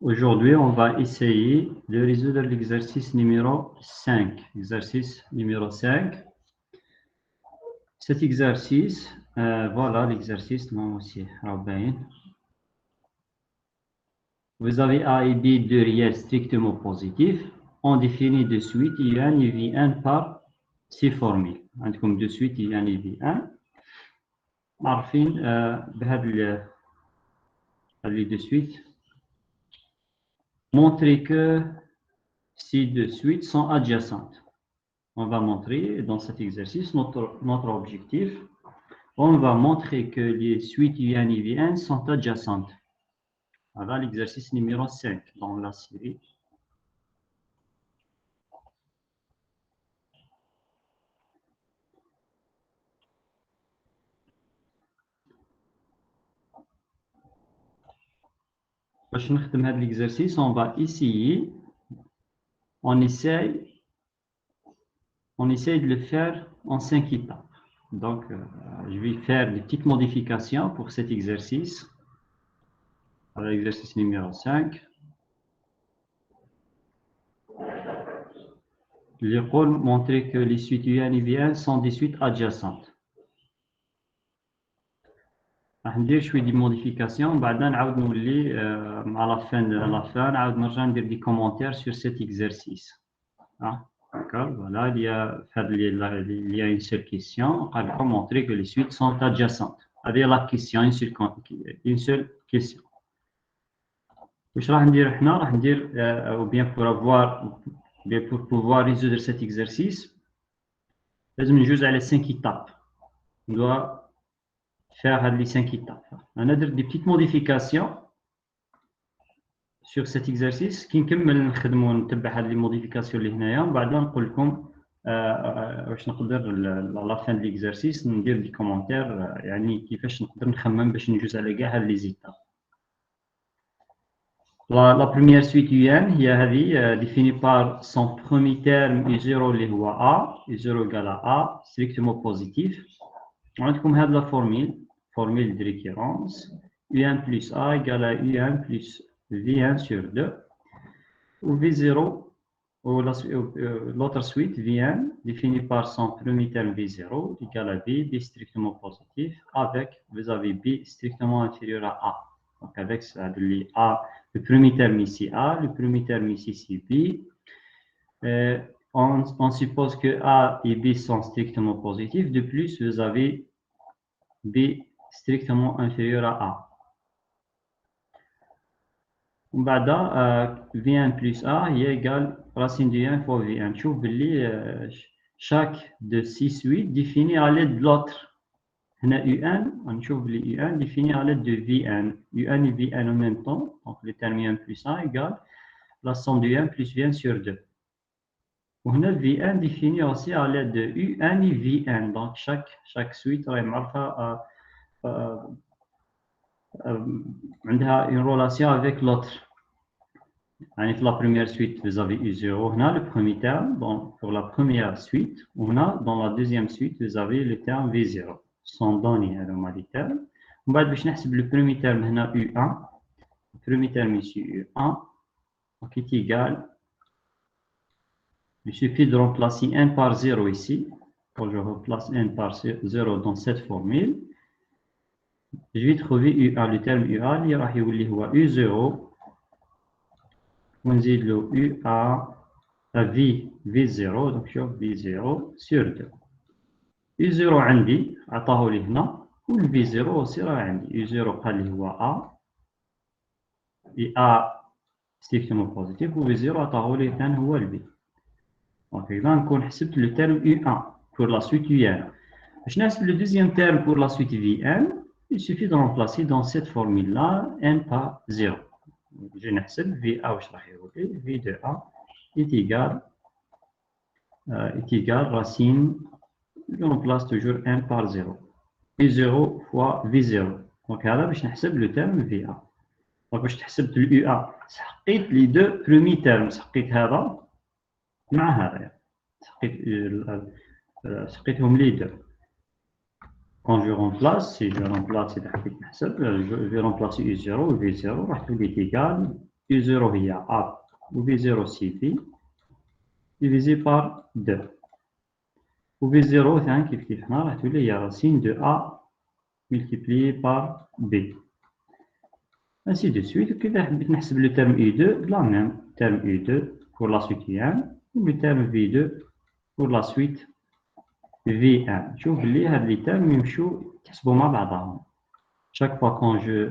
Aujourd'hui, on va essayer de résoudre l'exercice numéro 5. Exercice numéro 5. Cet exercice, voilà l'exercice, moi aussi, Robin. Vous avez A et B deux réels strictement positifs. On définit de suite I1 et V1 par ces formules. عندكم de suite I1 et V1. عارفين بهذا اللي de suite. Montrer que ces deux suites sont adjacentes. On va montrer dans cet exercice notre objectif. On va montrer que les suites UN et VN sont adjacentes. Voilà l'exercice numéro 5 dans la série. Pour faire l'exercice, on va essayer. On essaye de le faire en 5 étapes. Donc, je vais faire des petites modifications pour cet exercice. Alors, l'exercice numéro 5. Je vais montrer que les suites UN et VN sont des suites adjacentes. راح ندير شويه دي موديفيكاسيون بعدا نعاود نولي مع لا فان نعاود نرجع ندير دي كومونتير سور سيت اكزرسيس داكور فوالا في هاد il y a une seule question قال لكم montrer que les suites sont adjacentes هذه لا كيسيون une seule question واش راح ندير حنا راح ندير ou bien pour pouvoir résoudre cet exercice لازم نجوز على 5 étapes on doit faire les 5 étapes. On a des petites modifications sur cet exercice qui نكمل نخدموا ونتبع هذه les modifications اللي هنايا وبعدين نقول لكم واش نقدر لا فان ديال l'exercice ندير دي كومونتير يعني كيفاش نقدر نخمم باش نجوز على كاع هاد لي زيتاب. La première suite UN هي هذه définie par son premier terme U0 اللي هو A U0 égale à A strictement positif. عندكم هذه la formule de récurrence U1 plus A égale à U1 plus V1 sur 2 où V0 ou l'autre suite Vn définie par son premier terme V0 égale à B strictement positif avec vous avez B strictement inférieur à A. Donc avec ça, A, le premier terme ici A, le premier terme ici c'est B. On suppose que A et B sont strictement positifs. De plus, vous avez B strictement inférieur à A. بعدا V1 plus A est égal racine de 1 fois V1. شوف باللي chaque de ces suites définit à l'aide de l'autre. هنا U1 نشوف باللي U1 définit à l'aide de V1. U1 et V1 en même temps. Donc le terme U1 plus A égale la somme de U1 plus V1 sur 2. وهنا V1 définit aussi à l'aide de U1 et V1. Donc chaque suite راهي معرفة عندها une relation avec l'autre. يعني في la première suite vous avez U0 هنا le premier terme donc pour la première suite وهنا dans la deuxième suite vous avez le terme V0 sont donnés هذوما les termes ومن بعد باش نحسب le premier terme هنا U1 le premier terme ici U1 qui est égal il suffit de remplacer 1 par 0 ici quand je remplace 1 par 0 dans cette formule je vais trouver U1 le terme U1 اللي راح يولي هو U0 ونزيد له UA V0 donc شوف V0 sur 2 U0 عندي عطاه لي هنا وال V0 aussi راه عندي U0 قال لي هو A et A strictement positif و V0 عطاه لي ثاني هو ال B donc إذا نكون حسبت le terme U1 pour la suite UN باش نحسب le deuxième terme pour la suite VN il suffit de remplacer dans cette formule là n par 0 je نحسب VA واش راح يولي V2A est égal racine je remplace toujours 1 par 0 V0 fois V0 donc هذا باش نحسب le terme VA donc باش تحسبت ال UA سحقيت les deux premiers termes سحقيت هذا مع هذا سحقيتهم les deux quand je remplace si je remplace je vais remplacer U0 et V0 راح تولي égal U0 هي A و V0 سي في divisé par 2 و V0 ثاني كيف هنا راح تولي هي راسين دو A multiplié par B ainsi de suite. وكذا حبيت نحسب le terme U2 la même terme U2 pour la suite U1 و le terme V2 pour la suite V1. شوف بلي هاد لي termes يمشوا يتحسبوا مع بعضهم. chaque fois quand je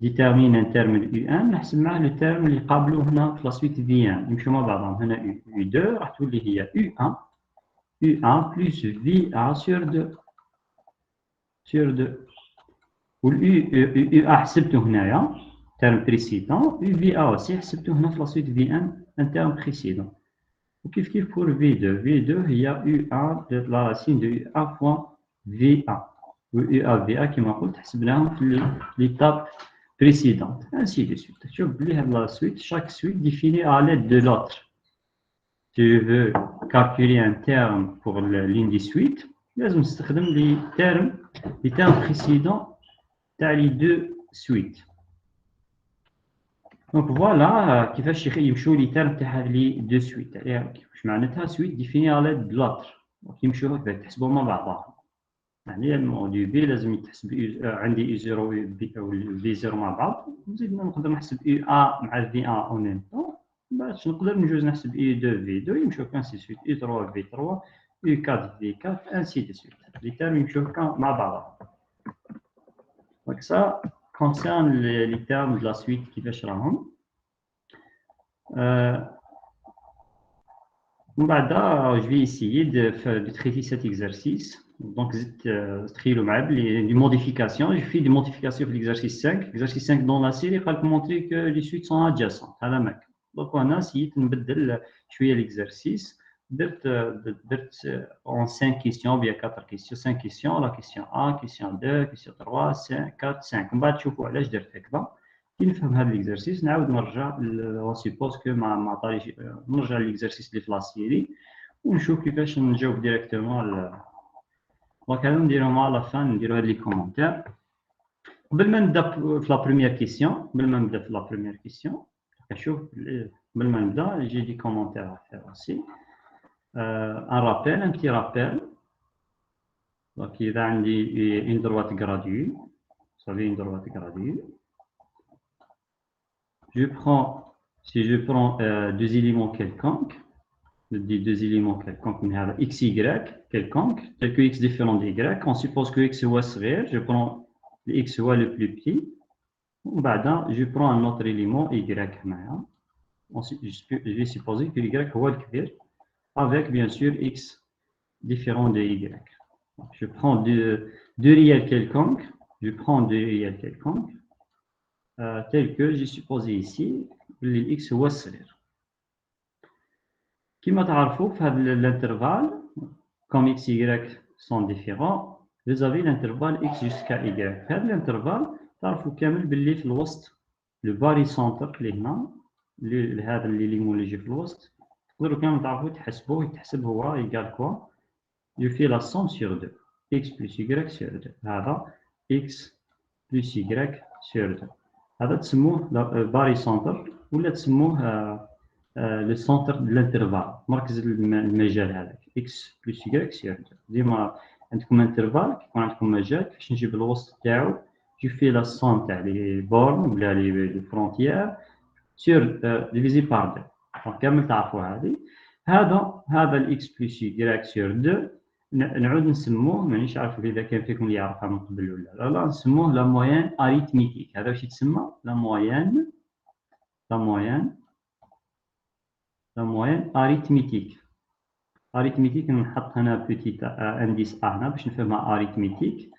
détermine un terme de U1 نحسب معاه le terme اللي قابلو هنا في la suite V1 يمشوا مع بعضهم. هنا U2 راح تولي هي U1 plus VA sur 2 و U1 حسبته هنايا terme précédent و VA aussi حسبته هنا في la suite V1 un terme précédent. وكيف كيف pour V2 هي U1 de la racine de U1 fois VA و UA VA كما قلت حسبناهم في l'étape précédente ainsi de suite. شوف بلي هاد la suite chaque suite définie à l'aide de l'autre. Tu veux calculer un terme pour l'une des suites, لازم نستخدم les termes précédents تاع les deux suites. Donc voilà كيفاش يمشوا les termes تاع les deux suites. واش معناتها suite définie à l'aide de l'autre. يمشوا هكذا تحسبوا مع بعضهم. يعني الموديل بي لازم يتحسب عندي U0 و V0 مع بعض، نزيد نقدر نحسب UA مع VA أو ميم طون، باش نقدر نجوز نحسب U2 V2 يمشوا ainsi de suite U3 V3 U4 V4 ainsi de suite. Les termes يمشوا هكا مع بعضهم. Donc ça concerne les termes de la suite كيفاش راهم. ومن بعد je vais essayer de traiter cet exercice. Donc, des modifications. Je fais des modifications pour l'exercice 5. L'exercice 5 dans la série, il va montrer que les suites sont adjacentes à la Mac. Donc, on a essayé de mettre l'exercice en 5 questions, bien 4 questions, 5 questions. La question 1, question 2, question 3, 5, 4, 5. On va voir l'âge de l'effectant. كي نفهم هذا l'exercice نعاود نرجع suppose que ما عطانيش نرجع l'exercice اللي في لا سيري ونشوف كيفاش نجاوب ديريكتومون. وكذا نديرهم على لا فان نديرو هاد لي كومونتير. قبل ما نبدا في لا بروميير كيسيون شوف قبل ما نبدا جي دي كومونتير à faire aussi. Un rappel, un petit rappel. Donc إذا عندي une droite graduée, vous savez une droite graduée. Si je prends deux éléments quelconques, deux éléments quelconques, x, y quelconque, tel que x différent de y, on suppose que x هو صغير, je prends le x هو le plus petit, وبعدين je prends un autre élément y هنايا, je vais supposer que y هو الكبير, avec bien sûr x différent de y. Donc, je prends deux réels quelconques, tel que j'ai supposé ici, x هو الصغير. كما تعرفوا في هذا l'intervalle, comme x et y sont différents, vous avez l'intervalle x jusqu'à y. في هذا l'intervalle تعرفوا كامل باللي في الوسط le barycentre اللي هنا هذا الليمون اللي يجي في الوسط تقدروا كامل تعرفوا تحسبوه يتحسب هو égal quoi. Je fais la somme sur 2, x plus y sur 2. هذا x plus y sur 2. هذا تسموه barycentre ولا تسموه le centre de l'intervalle, مركز المجال هذاك x plus y sur 2. ديما عندكم intervalle كيكون عندكم مجال كيفاش نجيب الوسط تاعو je fais la somme تاع les bornes ولا les frontières sur divisé par 2. دونك كامل تعرفوا هذه. هذا ال x plus y sur 2 نعود نسموه مانيش عارف اذا كان فيكم اللي يعرفها من قبل ولا لا نسموه لا موين اريثميتيك. هذا واش يتسمى لا موين اريثميتيك. اريثميتيك نحط هنا بوتيت انديس هنا باش نفهمها اريثميتيك.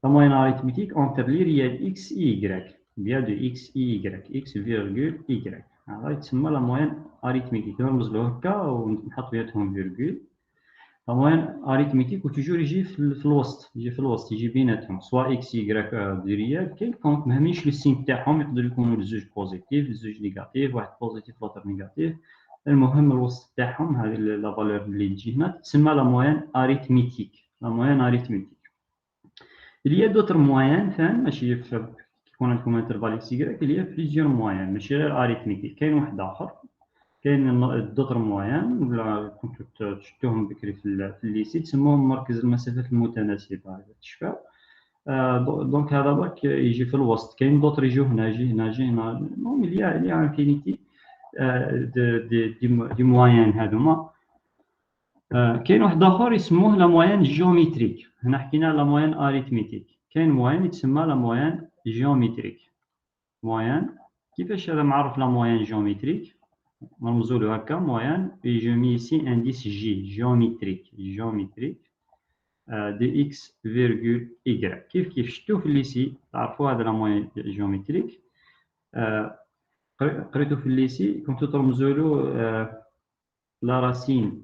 لا موين اريثميتيك اونتر لي ريال اكس اي يغريك بيان دو اكس اي يغريك اكس فيرغول يغريك. هذا يتسمى لا موين اريثميتيك. نرمز له هكا ونحط بيناتهم فيرغول. لا موين اريثميتيك وتوجور يجي في الوسط يجي بيناتهم سوا اكس يغريك دو ريال كيلكونك مهمينش لو سين تاعهم يقدروا يكونوا لزوج بوزيتيف لزوج نيجاتيف واحد بوزيتيف لوطر نيجاتيف. المهم الوسط تاعهم هذه لا فالور اللي تجي هنا تسمى لا موين اريثميتيك. Il y a d'autres moyens, ماشي تكون عندكم انترفال اكس واي اللي هي بليزيور موان ماشي غير اريثميتيك. كاين واحد اخر كاين دوطر موان ولا كنتو تشدوهم بكري في الليسي تسموهم مركز المسافات المتناسبه تشفى. دونك هذا برك يجي في الوسط. كاين دوطر يجيو هنا يجي هنا يجي هنا. المهم اللي هي انفينيتي دي موان هذوما. كاين واحد اخر يسموه لا موان جيوميتريك. هنا حكينا لا موان اريثميتيك. كاين موان يتسمى لا موان جيوميتريك. موان كيفاش هذا معرف لا موان جيوميتريك؟ نرمزولو هكا موان يجي ميسي انديس جي جيوميتريك دي اكس فيرغول ايكغيك. كيف شفتو في الليسي تعرفوا هذا لا موان جيوميتريك. قريتو في الليسي كنتو ترمزولو لا راسين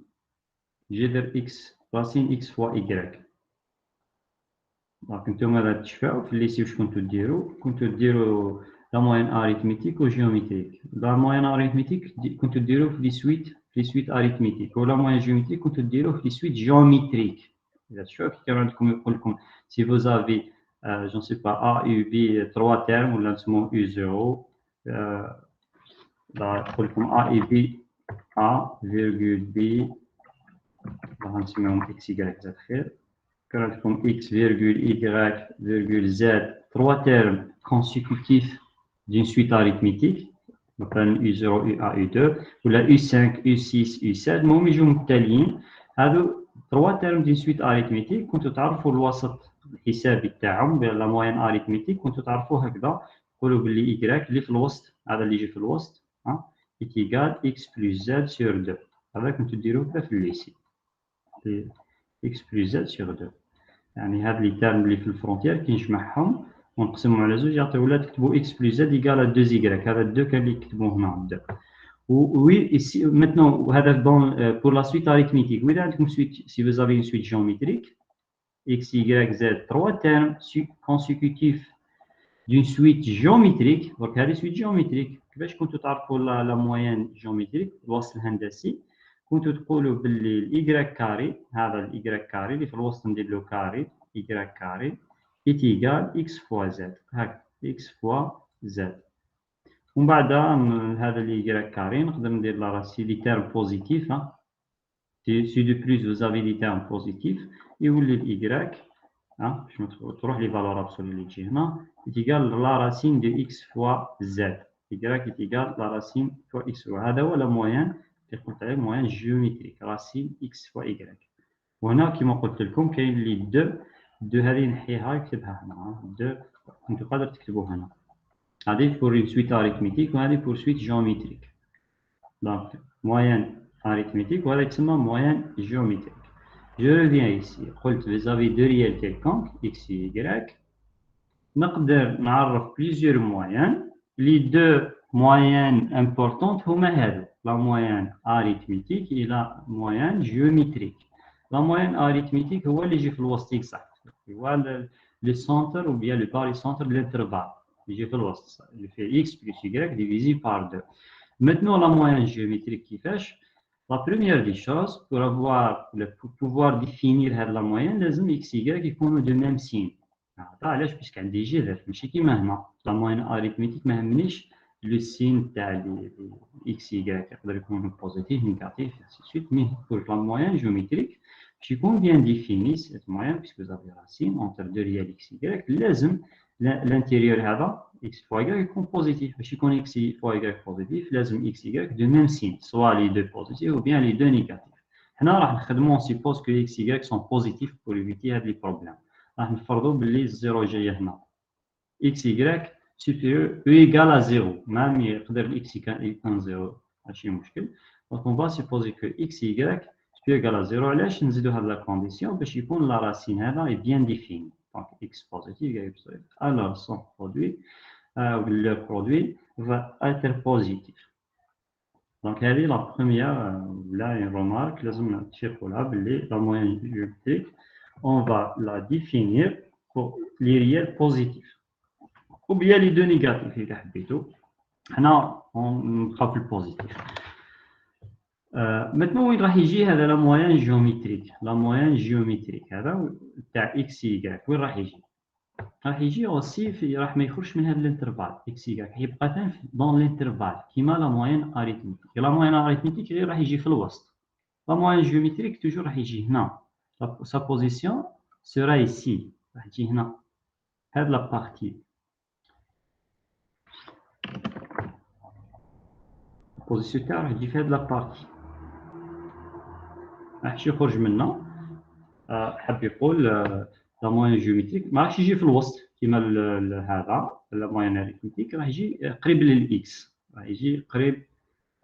جذر اكس راسين اكس فوا ايكغيك. دونك نتوما غادي تشفاو في الليسي واش كنتو ديرو؟ كنتو ديرو لا موين اريثميتيك و جيوميتريك. لا موين اريثميتيك كنتو ديروه في لي سويت اريثميتيك، ولا موين جيوميتريك كنتو ديروه في لي سويت جيوميتريك. اذا تشوفوا كي كانوا عندكم يقول لكم سي فو زافي جون سي با ا يو بي 3 تيرم ولا نسموه يو زيرو، يقول لكم ا اي بي ا فيرغول بي راح نسميهم اكس واي زاد خير. كان عندكم x virgule y virgule z 3 termes consécutifs d'une suite arithmétique مثلا u0 u1 u2 ولا u5 u6 u7 المهم يجوا متتاليين. هادو 3 termes d'une suite arithmétique كنتو تعرفوا الوسط الحسابي تاعهم بلا موين اريثميتيك. كنتو تعرفوا هكذا تقولوا باللي y اللي في الوسط هذا اللي يجي في الوسط est égal x plus z sur 2. هذا كنتو ديروه في الليسي x plus z sur 2. يعني هاد لي تيرم اللي في الفرونتيير كي نجمعهم ونقسمهم على زوج يعطيو ولا تكتبوا x plus z ايكال 2 y. هذا 2 كان اللي يكتبوه هنا 2. وي ici maintenant هذا دون بور لا سويت اريثميتيك. واذا عندكم سويت سي vous avez une suite géométrique x y z 3 termes consécutifs d'une suite géométrique. دونك هذه سويت جيومتريك. كيفاش كنتو تعرفوا لا موين جيومتريك الوسط الهندسي؟ كنتو تقولوا باللي الاي كاري هذا الاي كاري اللي في الوسط ندير له كاري اي كاري est égal x فوا زد. هاك x فوا زد. ومن بعد هذا الاي كاري نقدر ندير لا راسي لي تيرم بوزيتيف. سي دو بلوس vous avez لي تيرم بوزيتيف يولي الاي باش تروح لي فالور ابسولي اللي تجي هنا est égal لا راسين دو x فوا زد. y est égal لا راسين فوا x. وهذا هو لا موين اللي قلت عليه موين جيومتريك راسين x فوا y. وهنا كما قلت لكم كاين لي دو هذه نحيها نكتبها هنا. دو كنتو قادر تكتبوها هنا. هذه بور سويت اريثميتيك وهذه بور سويت جيومتريك. دونك موين اريثميتيك وهذا يتسمى موين جيومتريك. Je reviens ici. قلت vous avez deux réels quelconques x et y. نقدر نعرف plusieurs moyennes. Les deux moyennes importantes هما هذو la moyenne arithmétique et la moyenne géométrique. La moyenne arithmétique هو اللي يجي في الوسط exact. هو le centre ou bien le barycentre de l'intervalle. يجي في الوسط. Il fait x plus y divisé par 2. Maintenant la moyenne géométrique كيفاش؟ La première des choses, pour pouvoir définir la moyenne, لازم x y يكونوا de même signe. علاش؟ باسكو عندي جذر ماشي كيما هنا. لا موين اريثميتيك ما همنيش لو سين تاع x y يقدر يكون بوزيتيف نيجاتيف ainsi de suite. مي pour la moyenne géométrique باش يكون bien défini cette moyenne puisque vous avez racine entre deux réels x y لازم l'intérieur هذا x fois y يكون positif. باش يكون x fois y positif لازم x y de même signe soit les deux positifs ou bien les deux négatifs. حنا راح نخدموا on suppose que x y sont positifs pour éviter هاد لي بروبليم. راح نفرضوا باللي الزيرو جايه هنا x y supérieur e égale à 0 même يقدر x يكون 0 ماشي مشكل. دونك on va supposer que x y supérieur égale à 0. علاش نزيدوا هاد لا كونديسيون؟ باش يكون لا راسين هذا est bien défini. Donc x positif égale y. Alors son produit le produit va être positif. Donc هذه la première là une remarque لازم نشوفوا لها باللي la moyenne géométrique on va la définir pour les réels positifs ou bien les deux négatifs إذا حبيتوا. حنا نبقاو في البوزيتيف. maintenant وين راح يجي هذا لا موين جيومتريك؟ لا موين جيومتريك هذا تاع x y وين راح يجي؟ راح يجي اوسي في راح ما يخرجش من هذا الانترفال اكس يكاك يبقى دون الانترفال كيما لا موين اريثميتيك لا موين اريثميتيك غير راح يجي في الوسط لا موين جيومتريك توجور راح يجي هنا sa position sera ici راح تجي هنا هاد لا بارتي البوزيسيون تاعو راح تجي في هاد لا بارتي راح يخرج منها حاب يقول لا موين جيومتريك ما راحش يجي في الوسط كيما هذا لا موين اريثميتيك راح يجي قريب للاكس راح يجي قريب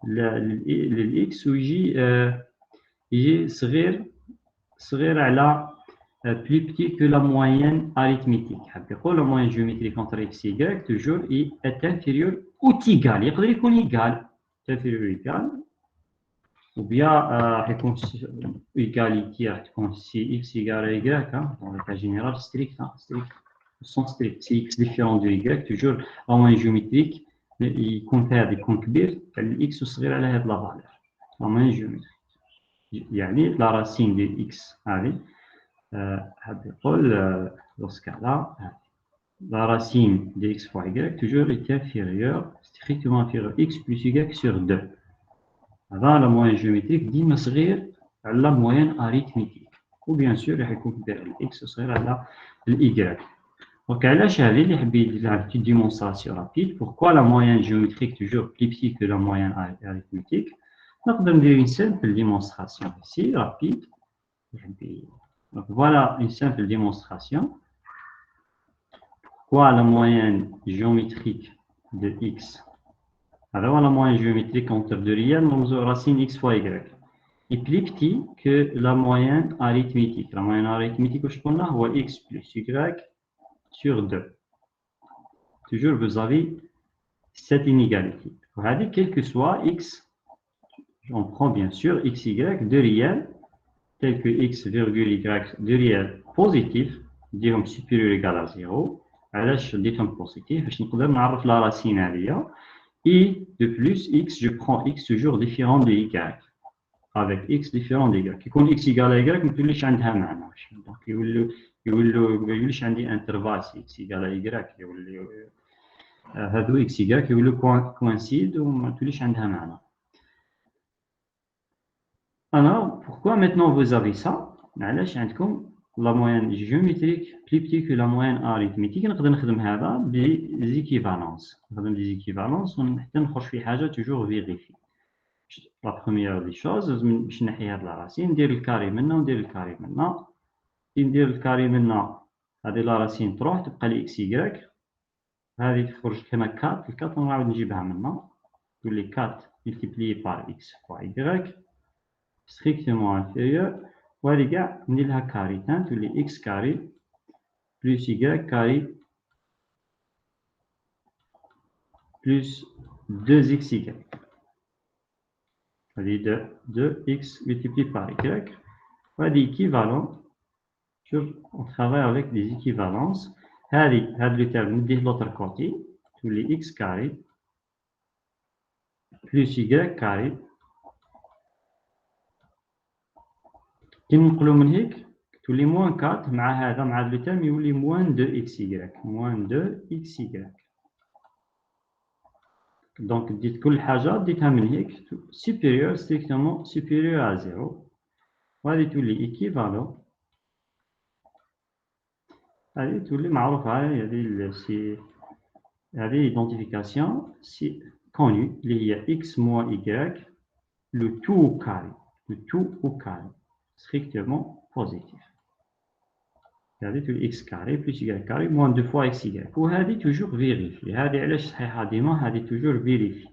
للاكس ويجي يجي صغير على plus petit que la moyenne arithmétique. La moyenne géométrique entre x et y toujours est inférieure ou égale. Il peut être égal, inférieur ou égal. Ou bien égalité, si x égale à y, dans le cas général strict, sens strict. Si x différent de y, toujours la moyenne géométrique, il compte à des comptes كبير, x صغير على هذه la valeur. La moyenne géométrique. يعني la racine de x هذه dans ce cas-là, la racine de x fois y toujours est inférieure, strictement inférieure x plus y sur 2. Avant la moyenne géométrique, ديما صغير على la moyenne arithmétique. Ou bien sûr, راح يكون كبير x صغير على y. Donc, علاش هذه اللي حبيت ندير لها petite démonstration rapide. Pourquoi la moyenne géométrique toujours plus petite que la moyenne arithmétique? نقدر ندير une simple démonstration ici rapide. Donc, voilà une simple démonstration. Pourquoi la moyenne géométrique de x? Alors, la moyenne géométrique entre deux réels, nous avons racine x fois y. Est plus petit que la moyenne arithmétique. La moyenne arithmétique, je pense, c'est x plus y sur 2. Toujours, vous avez cette inégalité. Vous avez quel que soit x, on prend bien sûr x, y, deux réels, tel que x, virgule, y, de réel positif, disons supérieur ou égal à 0, علاش ديتهم positif باش نقدر نعرف la racine هذه et de plus x je prends x toujours différent de y avec x différent de y كي يكون x égal à y ما توليش عندها معنى دونك يولوا ما يوليش عندي انترفال سي x égal à y يولي هذو x y يولوا coïncide وما توليش عندها معنى. Alors, pourquoi maintenant vous avez ça? La moyenne géométrique plus petite que la moyenne arithmétique. On peut utiliser des équivalences. Des équivalences, on peut toujours vérifier. La première des choses, je vais faire la racine, dire le carré maintenant, dire le carré maintenant. Dire le carré maintenant, la racine 3, tu peux x, y. هذه تخرج لنا 4 4 ونعاود نجيبها maintenant. Tous les 4 multipliés par x fois y. Strictement inférieur, ou les gars, on dit la carré, tous les x carré plus y carré plus 2xy. C'est-à-dire 2x multiplié par y. On dit équivalent. On travaille avec des équivalences. Le terme, on dit de l'autre côté, tous les x carré plus y carré. كي ننقلوا من هيك تولي موان 4 مع هذا مع لو تيرم يولي موان 2 اكس y موان 2 اكس y. دونك ديت كل حاجه ديتها من هيك supérieur strictement supérieur à 0 وهذه تولي ايكيفالون. هذه تولي معروفه هذه ايدونتيفيكاسيون سي كوني اللي هي x moins y le tout au carré strictement positif. Regardez tout x carré plus y carré moins 2 fois xy. Pour هذه toujours vérifier. هذه علاش صحيحة ديما هذه toujours vérifier.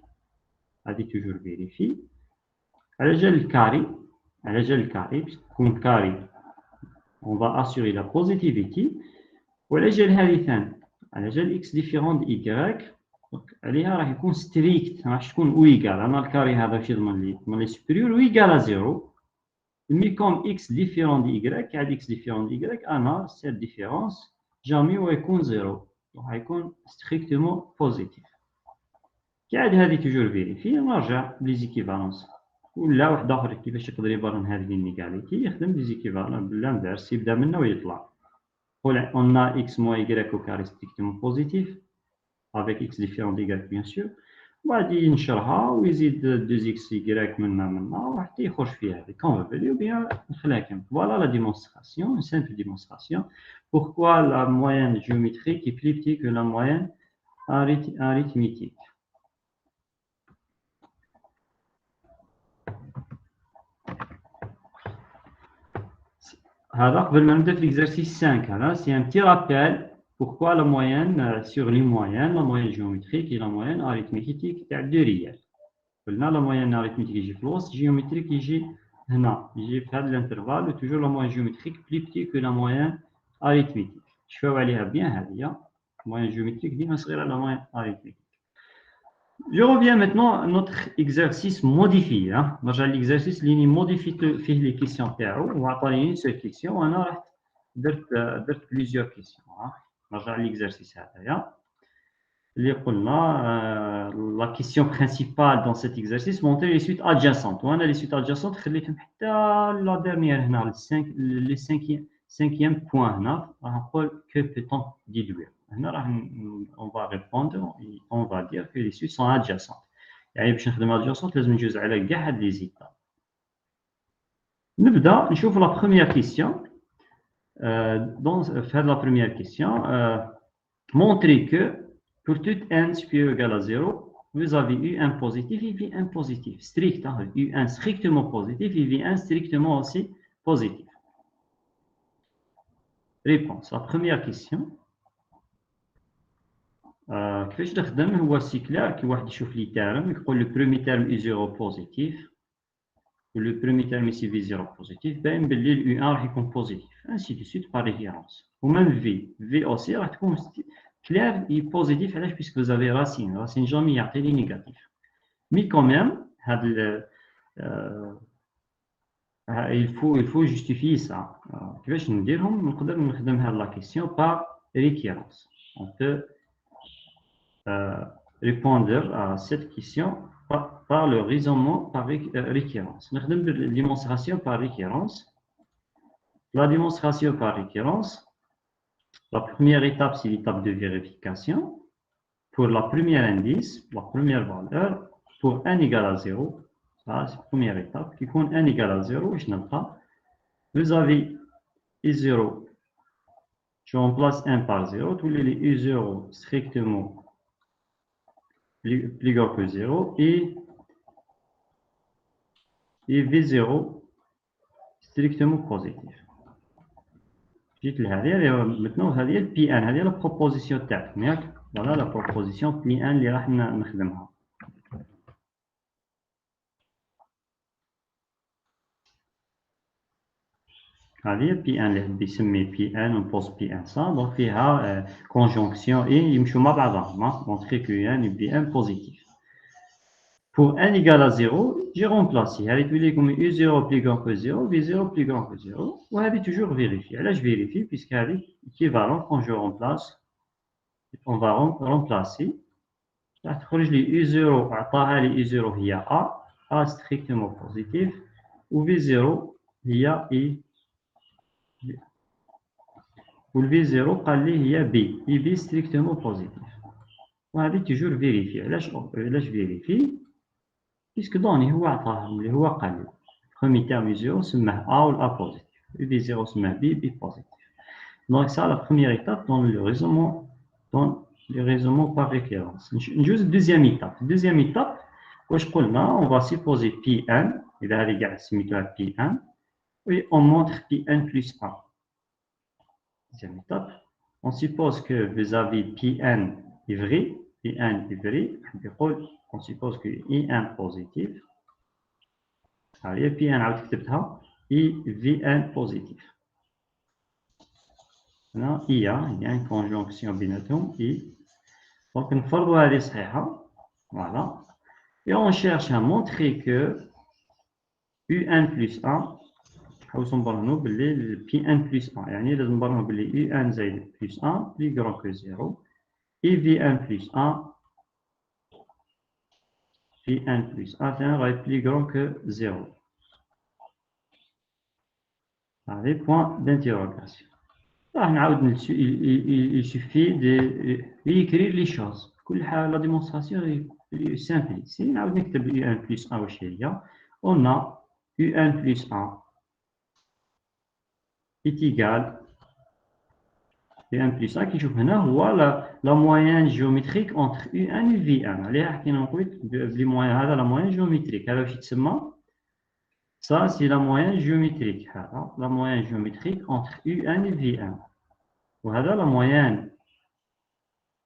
هذه toujours vérifier. على جال الكاري تكون كاري on va assurer la positivité. وعلى جال هذه ثاني على جال x différent de y عليها راح يكون strict ما راحش تكون ou égal. أنا الكاري هذا واش يضمن لي supérieur ou égal à 0. Mais comme x différent de y, x différent de y, cette différence jamais va être 0. Donc, va être strictement positif. هذه toujours vérifier, نرجع les équivalences. ولا واحد آخر كيفاش يقدر يبرهن هذه الانيغاليتي يخدم les équivalences بالانفيرس يبدا منه ويطلع. On a x moins y au carré strictement positif, avec x différent d'y, bien sûr. وغادي نشرها ويزيد 2xy منا وحتى يخرج فيها هذه كونفولي وبيان نخليها كما فوالا لا ديمونستراسيون une simple démonstration pourquoi la moyenne géométrique est plus petite que la moyenne arithmétique. Alors, l'exercice 5, c'est un petit rappel pourquoi la moyenne sur les moyennes, la moyenne géométrique et la moyenne arithmétique est deux réels. La moyenne arithmétique est la géométrique est هنا يجي في هذا l'intervalle toujours la moyenne géométrique plus petite que la moyenne arithmétique. Je fais عليها bien هذه moyenne géométrique ديما صغيرة la moyenne arithmétique. Je reviens maintenant à notre exercice modifié. نرجع l'exercice اللي موديفي فيه les questions تاعو وعطاني une seule question وانا رحت درت plusieurs questions. نرجع l'exercice هذايا اللي قلنا la question principale dans cet exercice montrer les suites adjacentes. وانا les suites adjacentes خليتهم حتى la dernière هنا le cinquième point هنا راح نقول que peut-on déduire. On va répondre et on va dire que les suites sont adjacentes. يعني باش نخدم adjacente لازم نجوز على كاع هاد لي زيتاب. نبدا نشوف la première question. Dans faire la première question, montrer que pour tout n supérieur ou égal à 0, vous avez un positif et un positif. Strict, un strictement positif et un strictement aussi positif. Réponse. La première question. كيفاش نخدم هو سي كلير كي واحد يشوف لي تيرم يقول لو برومي تيرم اي 0 بوزيتيف ولو برومي تيرم سي في 0 بوزيتيف باين باللي اليو 1 راح يكون بوزيتيف انسي دو سويت بار ريفيرونس ومام في اوسي راح تكون كلير اي بوزيتيف علاش بيسك vous avez راسين جامي يعطي لي نيجاتيف مي كوميم هاد il faut justifier ça كيفاش نديرهم نقدر نخدم هاد لا كيسيون بار ريكيرونس on peut répondre à cette question par le raisonnement par récurrence. Nous avons la démonstration par récurrence. La démonstration par récurrence, la première étape, c'est l'étape de vérification. Pour la première indice, la première valeur, pour n égale à 0, ça c'est la première étape, qui compte n égale à 0, vous avez u0, je remplace 1 par 0, tous les u0 strictement plus grand que 0 et V0 strictement positif. Maintenant, هذه ال P1 هذه la proposition تاعك ياك voilà la proposition P1 اللي راح نخدمها. هذه P1 اللي بيسمي P1 ونبوز P1 ça donc فيها conjonction et يمشوا مع بعضهم montrer que P1 et P1 positif. Pour n égale à 0, j'ai remplacé. Elle est comme U0 plus grand que 0, V0 plus grand que 0. Ou elle est toujours vérifiée. Là, je vérifie puisqu'elle est équivalente quand je remplace. On va remplacer. Là, je U0, U0, il y a A strictement positif. Ou V0, il y a I. Ou le V0, il y a B. Et B strictement positif. Ou elle est toujours vérifiée. Là, je vérifie. puisque دوني هو عطاهم اللي هو قال premier terme U0 سماه A ou A positif et V0 سماه B positif. Donc ça la première étape dans le raisonnement par référence. نجوز deuxième étape واش قلنا on va supposer P1 إذا هذه قاعد سميتوها P1 et on montre P1 plus 1. Deuxième étape, on suppose que vous avez P1 est vrai, P1 est vrai, on suppose que I1 positif. Allez, P1 عاود كتبتها et V1 positif. Là, il y a une conjonction بيناتهم et donc نفرضوا هذه صحيحة. Voilà. Et on cherche à montrer que U1 plus 1 حوس نبرهنوا باللي P1 plus 1 يعني لازم نبرهنوا باللي U1 زائد plus 1 plus grand que 0 et V1 plus 1 P1 plus 1 va être plus grand que 0. Allez, point d'interrogation. Il suffit d'écrire les choses. La démonstration est simple. Ici, on a U1 plus 1 on a U1 plus 1 est égal U1 plus 1 qui joue la moyenne géométrique entre U1 et V1. La moyenne géométrique. Alors, ça, c'est la moyenne géométrique. La moyenne géométrique entre U1 et V1. Voilà la moyenne.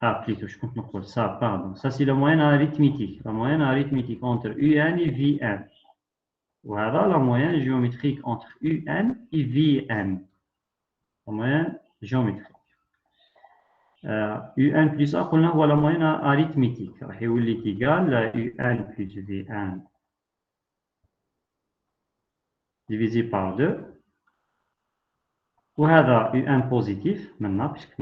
Ah, plutôt, je compte encore ça, pardon. Ça, c'est la moyenne arithmétique. La moyenne arithmétique entre U1 et Vn. Voilà la moyenne géométrique entre Un et Vn. La moyenne géométrique. Un plus A, on a la moyenne arithmétique. Il est égal à Un plus Vn divisé par 2. Voilà Un positif, maintenant, puisque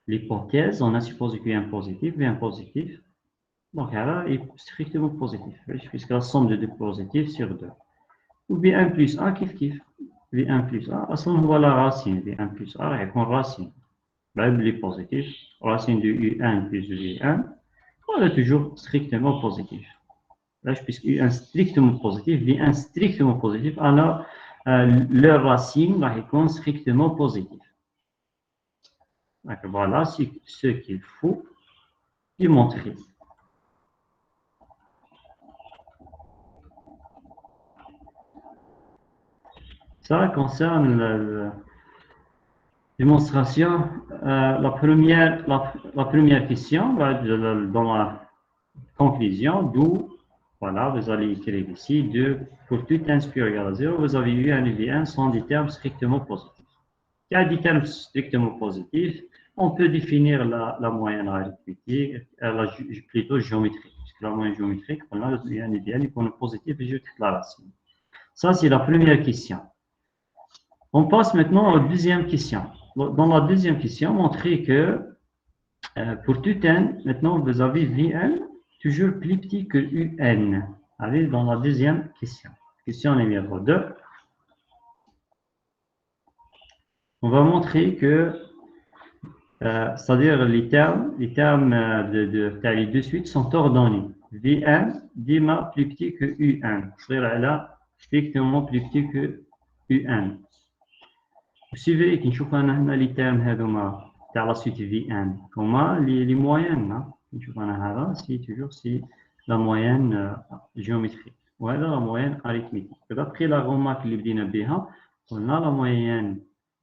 l'hypothèse, on a supposé qu'Un positif, Vn positif. Donc, là, est strictement positif, puisque la somme de 2 positifs sur 2. Ou V1 plus A, kiff. V1 plus A, on voit la racine. V1 plus A, répond racine. Là, il est positif. Racine de U1 plus V1, voilà toujours strictement positif. Là, puisque U1 strictement positif, V1 strictement positif, alors leur racine va répondre strictement positif. Donc, voilà ce qu'il faut démontrer. Ça concerne la démonstration. La première question, dans la conclusion, d'où, voilà, vous allez écrire ici, pour tout n supérieur à 0, vous avez eu un V1 sont des termes strictement positifs. Il y a des termes strictement positifs, on peut définir la moyenne arithmétique, plutôt géométrique. Puisque la moyenne géométrique, on a un V1 et pour le positif, et je traite la racine. Ça, c'est la première question. On passe maintenant à la deuxième question. Dans la deuxième question, montrer que pour tout n, maintenant vous avez Vn toujours plus petit que Un. Allez, dans la deuxième question. Question numéro 2. On va montrer que, c'est-à-dire les termes de suite sont ordonnés. Vn dima plus petit que Un. C'est-à-dire là, strictement plus petit que Un. Vous suivez qui نشوف أنا هنا les termes هذوما تاع la suite Vn هما les moyennes. نشوف أنا هذا c'est la moyenne géométrique وهذا la moyenne arithmétique. D'après la remarque اللي بدينا بها قلنا la moyenne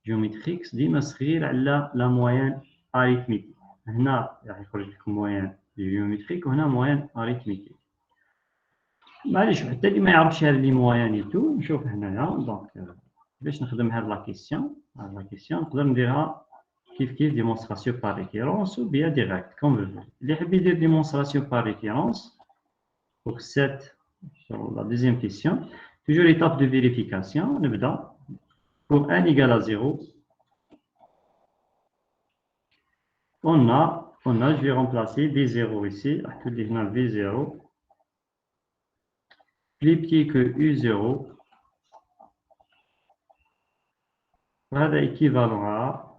géométrique ديما صغير على la moyenne arithmétique. هنا راح يخرج لكم moyenne géométrique وهنا moyenne arithmétique. معليش حتى اللي ما يعرفش هذه les moyennes et tout نشوف هنايا دونك باش نخدم هاد لا كيسيون نقدر نديرها كيف démonstration par référence ou bien direct comme vous voulez. اللي يحب يدير démonstration par référence pour sur la deuxième question, toujours l'étape de vérification, نبدا pour n égale à 0 on a je vais remplacer des 0 ici راح تولي هنا V0 plus petit que U0. هذا équivalent à,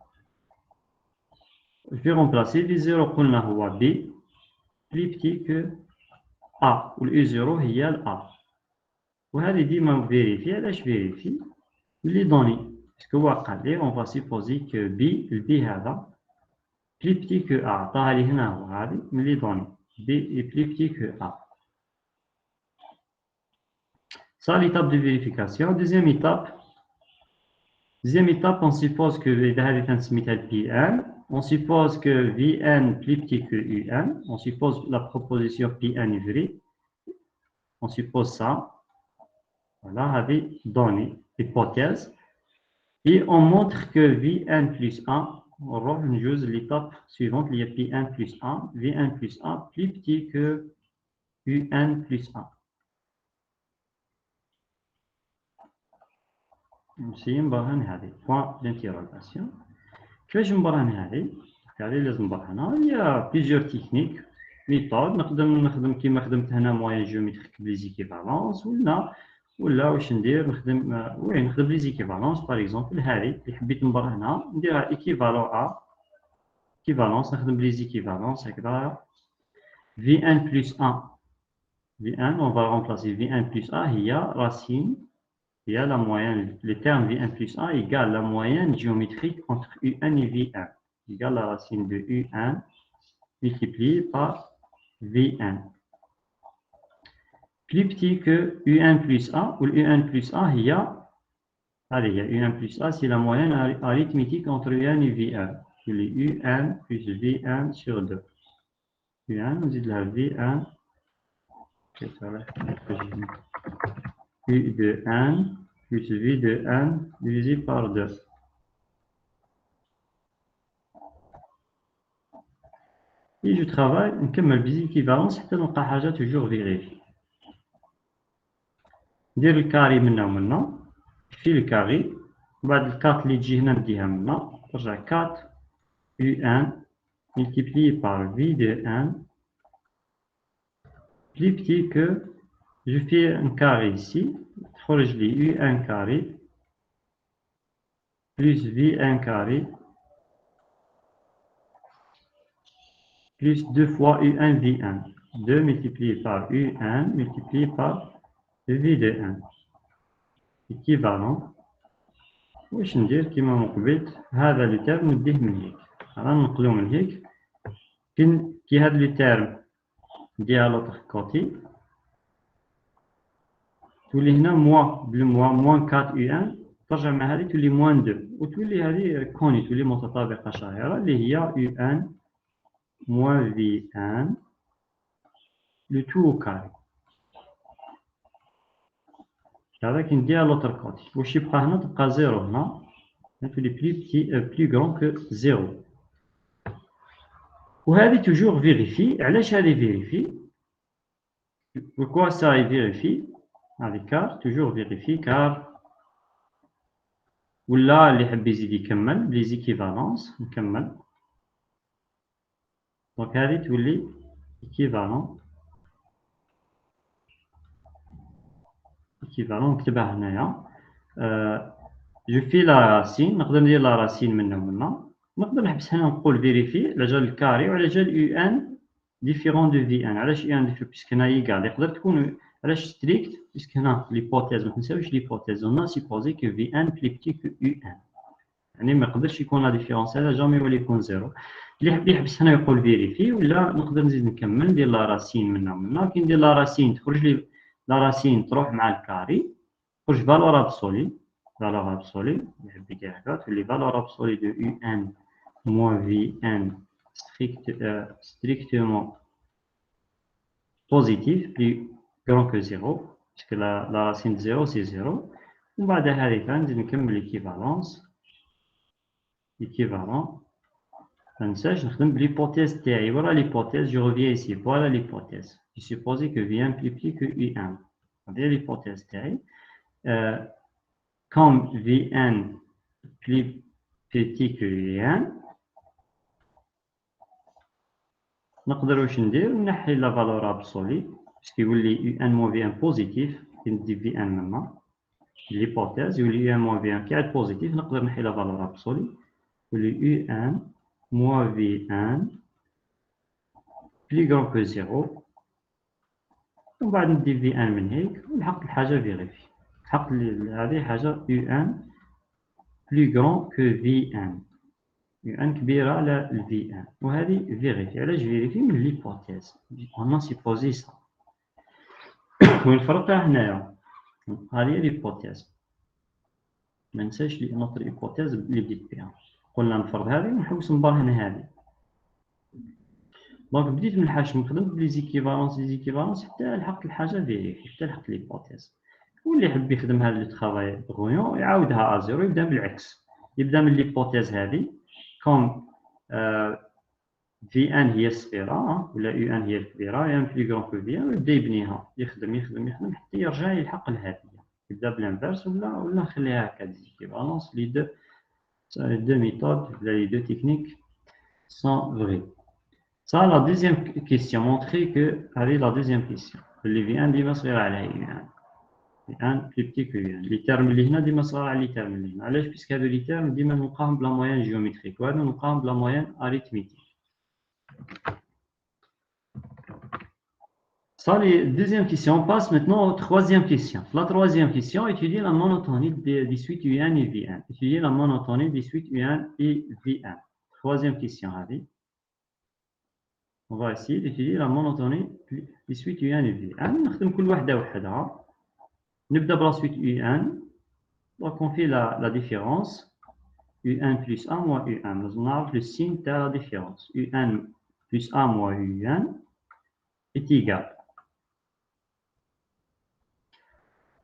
je vais remplacer les 0 قلنا هو B plus petit que A و ال U0 هي ال A وهذه ديما vérifier علاش vérifie les données parce هو قال لي on va supposer que B ال B هذا plus petit que A عطاها لي هنا هو هذه من les données B est plus petit que A. Ça l'étape de vérification. Deuxième étape, on suppose que Pn, on suppose que Vn plus petit que Un, on suppose la proposition Pn est vraie, on suppose ça, voilà, avec données, hypothèse, et on montre que Vn plus 1, on rejoue l'étape suivante, il y a Pn plus 1, Vn plus 1 plus petit que Un plus 1. نمشي نبرهن هذه point d'interrogation. كيفاش نبرهن هذه؟ لازم نبرهنها. Il y a plusieurs techniques, méthodes. نقدر نخدم كيما خدمت هنا moyen géométrique les équivalences ولا ولا واش ندير نخدم وين نخدم لي زيكيفالونس باغ اكزومبل هذه اللي حبيت نبر هنا نديرها ايكيفالون ا ايكيفالونس نخدم لي زيكيفالونس هكذا v1 plus 1 v1 on va remplacer v1 plus a هي racine هي la moyenne le terme v1 plus a égale la moyenne géométrique entre u1 et v1 égale la racine de u1 multiplié par v1 plus petit que u1 plus a ou u1 plus a allez, u1 plus a c'est la moyenne arithmétique entre u1 et v1 c'est u1 plus v1 sur 2 u1 نزيد لها v1 u de 1 plus v de 1 divisé par 2 et je travaille نكمل بزيكيفالونس حتى نلقى حاجه توجور فيريفي ندير الكاري منا ومنا في الكاري بعد الكات اللي تجي هنا نديها منا ترجع 4 u1 multiplié par v de 1 plus petit que je fais un carré ici تخرج لي u1 carré plus v1 carré plus 2 fois u1 v1 2 multiplié par u1 multiplié par v de 1 équivalent واش ندير كيما من قبل هذا لو تيرم نديه من هيك انا ننقلو من هيك كي هذا لو تيرم نديها لوطخ كوتي تولي هنا موان 4 u1 ترجع مع هذه تولي موان 2 وتولي هذه كوني تولي متطابقه شاهره اللي هي u1 moins v1 le tout au carré هذا كي نديها لوطر كوتي واش يبقى هنا تبقى زيرو هنا تولي بلي غران كو زيرو وهذه توجور فيريفي علاش هذه فيريفي pourquoi ça est vérifié هذه كار توجور فيريفي كار ولا اللي يحب يزيد يكمل لي زيكيفالونس نكمل دونك هذه تولي équivalent نكتبها هنايا جو في لا راسين نقدر ندير لا راسين منها ومنها نقدر نحبس هنا نقول فيريفي على جال الكاري وعلى جال يو ان ديفيرون دو في ان علاش يو ان ديفيرون باسكو هنا يقال يقدر تكون علاش ستريكت باسكو هنا ليبوتيز ما تنساوش ليبوتيز اون سيبوزي كو في ان بلي بتي كو يو ان يعني ما يقدرش يكون لا ديفيرونس هذا جامي يولي يكون زيرو اللي يحب يحبس هنا يقول فيريفي ولا نقدر نزيد نكمل ندير لا راسين منها ومنها كي ندير لا راسين تخرج لي لا راسين تروح مع الكاري تخرج فالور ابسولي يحب يدير هكا تولي فالور ابسولي دو يو ان موان في ان strictement positif plus grand que 0 puisque la racine de 0 c'est 0 ومن بعد هذه نزيد نكمل l'équivalent ما ننساش نخدم بليبوتيز تاعي ورا ليبوتيز جو ريفيان ايسي فوالا ليبوتيز qui suppose que v1 plus petit que u1 هذه ليبوتيز تاعي comme v1 plus petit que u1 نقدر واش ندير نحي لا فالور ابسولي باسكو يولي u1 موان v1 بوزيتيف كي ندير v1 منا ليبوتيز يولي u1 موان v1 كي عاد بوزيتيف نقدر نحي لا فالور ابسولي يولي u1 moins v1 plus grand que 0 ومن بعد ندير v1 من هيك ونحط الحاجة فيريفي نحط هذه حاجة u1 plus grand que v1 u1 كبيرة على v1 وهذه فيريفي علاش فيريفي من ليبوتيز on a supposé ça وين فرقها هنايا هذه ليبوتيز ما ننساش لي نوتر ليبوتيز اللي بديت بها قلنا نفرض هذه ونحوس نبر هنا هذه دونك بديت من الحاج نخدم بلي زيكيفالونس حتى لحقت الحاجه فيريفي حتى لحقت ليبوتيز واللي يحب يخدم هذا لو ترافاي غويون يعاودها ا0 يبدا بالعكس يبدا من ليبوتيز هذه كوم في ان هي الصغيره ولا يو ان هي الكبيره يعني بلي غران كو في ان ويبدا يبنيها يخدم حتى يرجع يلحق لهذه يبدا بالانفيرس ولا نخليها هكا زيكيفالونس لي دو les deux méthodes, les deux techniques sont vraies. Ça, la deuxième question, montrer que, allez, la deuxième question, اللي في ان ديما صغيرة على U1. V1 plus petit que U1. Les termes اللي هنا ديما صغار على les termes اللي هنا. علاش؟ puisque هادو les termes ديما نلقاهم بلا moyenne géométrique وهادو نلقاهم بلا moyenne arithmétique. Ça, les deuxième question. On passe maintenant aux troisième question. La troisième question, étudier la monotonie des suites U1 et V1. Étudier la monotonie des suites U1 et V1. Troisième question, Ravi. On va essayer d'étudier la monotonie des suites U1 et V1. نخدم كل وحدة وحدها. نبدأ بلا suite U1. Donc on fait la différence. U1 plus 1 moins U1. Nous avons le signe de la différence. U1 plus 1 moins U1 est égal.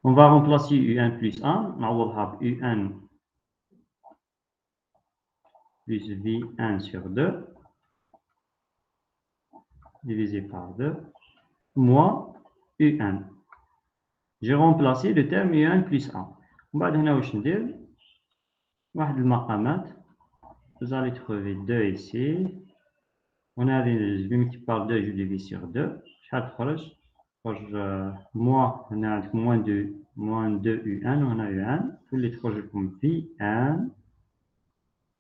On va remplacer U1 plus 1. On va U1 plus V1 sur 2 divisé par 2 moins U1. J'ai remplacé le terme U1 plus 1. بعد هنا واش ندير؟ واحد المقامات. Vous allez trouver 2 ici. On a je vais multiplier par 2, je divise sur 2. شحال تخرج؟ تخرج moins هنا عندك moins 2 U1 وهنا U1. واللي تخرج لكم V1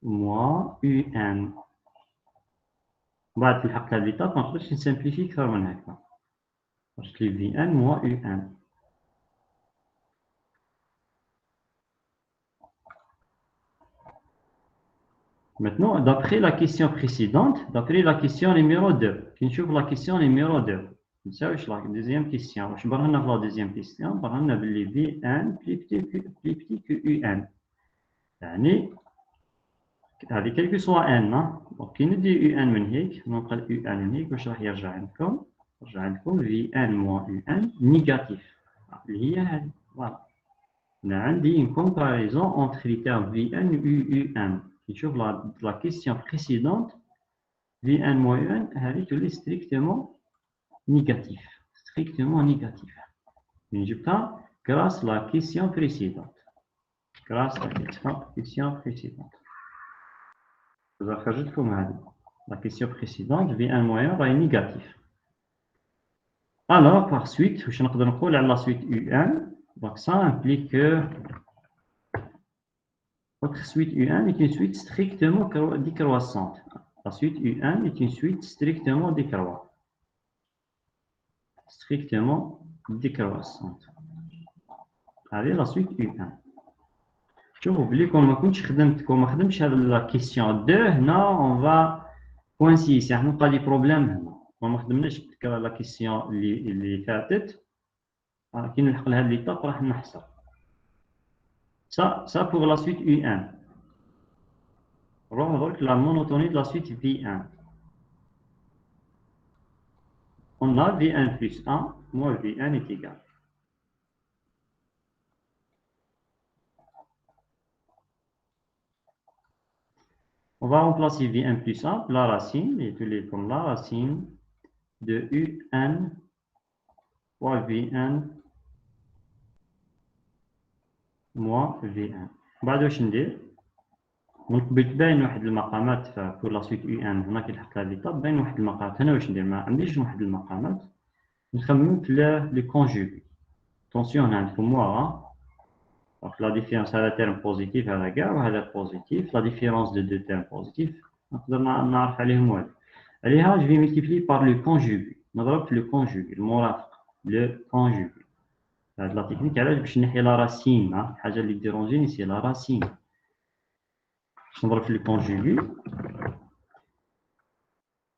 moins UN. بعد في الحق هذه ليطاب ما نقدرش نسامبليفي أكثر من هكا. درت لي V1 moins UN. Maintenant, d'après la question précédente, d'après la question numéro 2, qui nous la question numéro 2. Ça, c'est la deuxième question. Je vais vous la deuxième question. On va les V1 plus petit que UN. هذه quel que soit n. Donc, كي ندير UN من هيك ننقل UN من هيك واش راح يرجع عندكم؟ يرجع عندكم VN moins UN négatif. اللي هي هذه. Voilà. هنا عندي une comparaison entre les termes VN et UN. Qui نشوف la question précédente. VN moins UN هذه تولي strictement négatif. Strictement négatif. نجيبها grâce à la question précédente. Grâce à la question précédente. La question précédente, V1 moyen est négatif. Alors, par suite, je vais la suite U1. Donc, ça implique que votre suite U1 est une suite strictement décroissante. La suite U1 est une suite strictement décroissante. Strictement décroissante. Allez, la suite U1. شوفوا بلي كون ما كنتش خدمت كون ما خدمتش هاد لا كيسيون 2 هنا اون فا كوانسيس يعني نلقى لي بروبليم هنا كون ما خدمناش لا كيسيون اللي فاتت كي نلحق لهاد ليطاب راح نحصل ça pour la suite U1. On va la monotonie de la suite V1. On a V1 plus 1 moins V1 est égal. On va remplacer V1 plus 1, la racine, et tous les comme la racine de UN fois V1 moins V1. بعد واش ندير؟ نقبل باين واحد المقامات في لا سويت UN هنا كي لحقت هاد ليطاب باين واحد المقامات هنا واش ندير؟ ما عنديش واحد المقامات نخمم في لي كونجوغي. Attention هنا عندكم موا. Donc la différence هذا terme positif هذا كاع وهذا positif. La différence de deux termes positifs نقدر نعرف عليهم والو. عليها je vais multiplier par le conjugué. نضرب في le conjugué المرافق le conjugué. هاد لا تكنيك علاش باش نحي لا راسين الحاجه اللي ديرونجيني سي لا راسين. باش نضرب في le conjugué.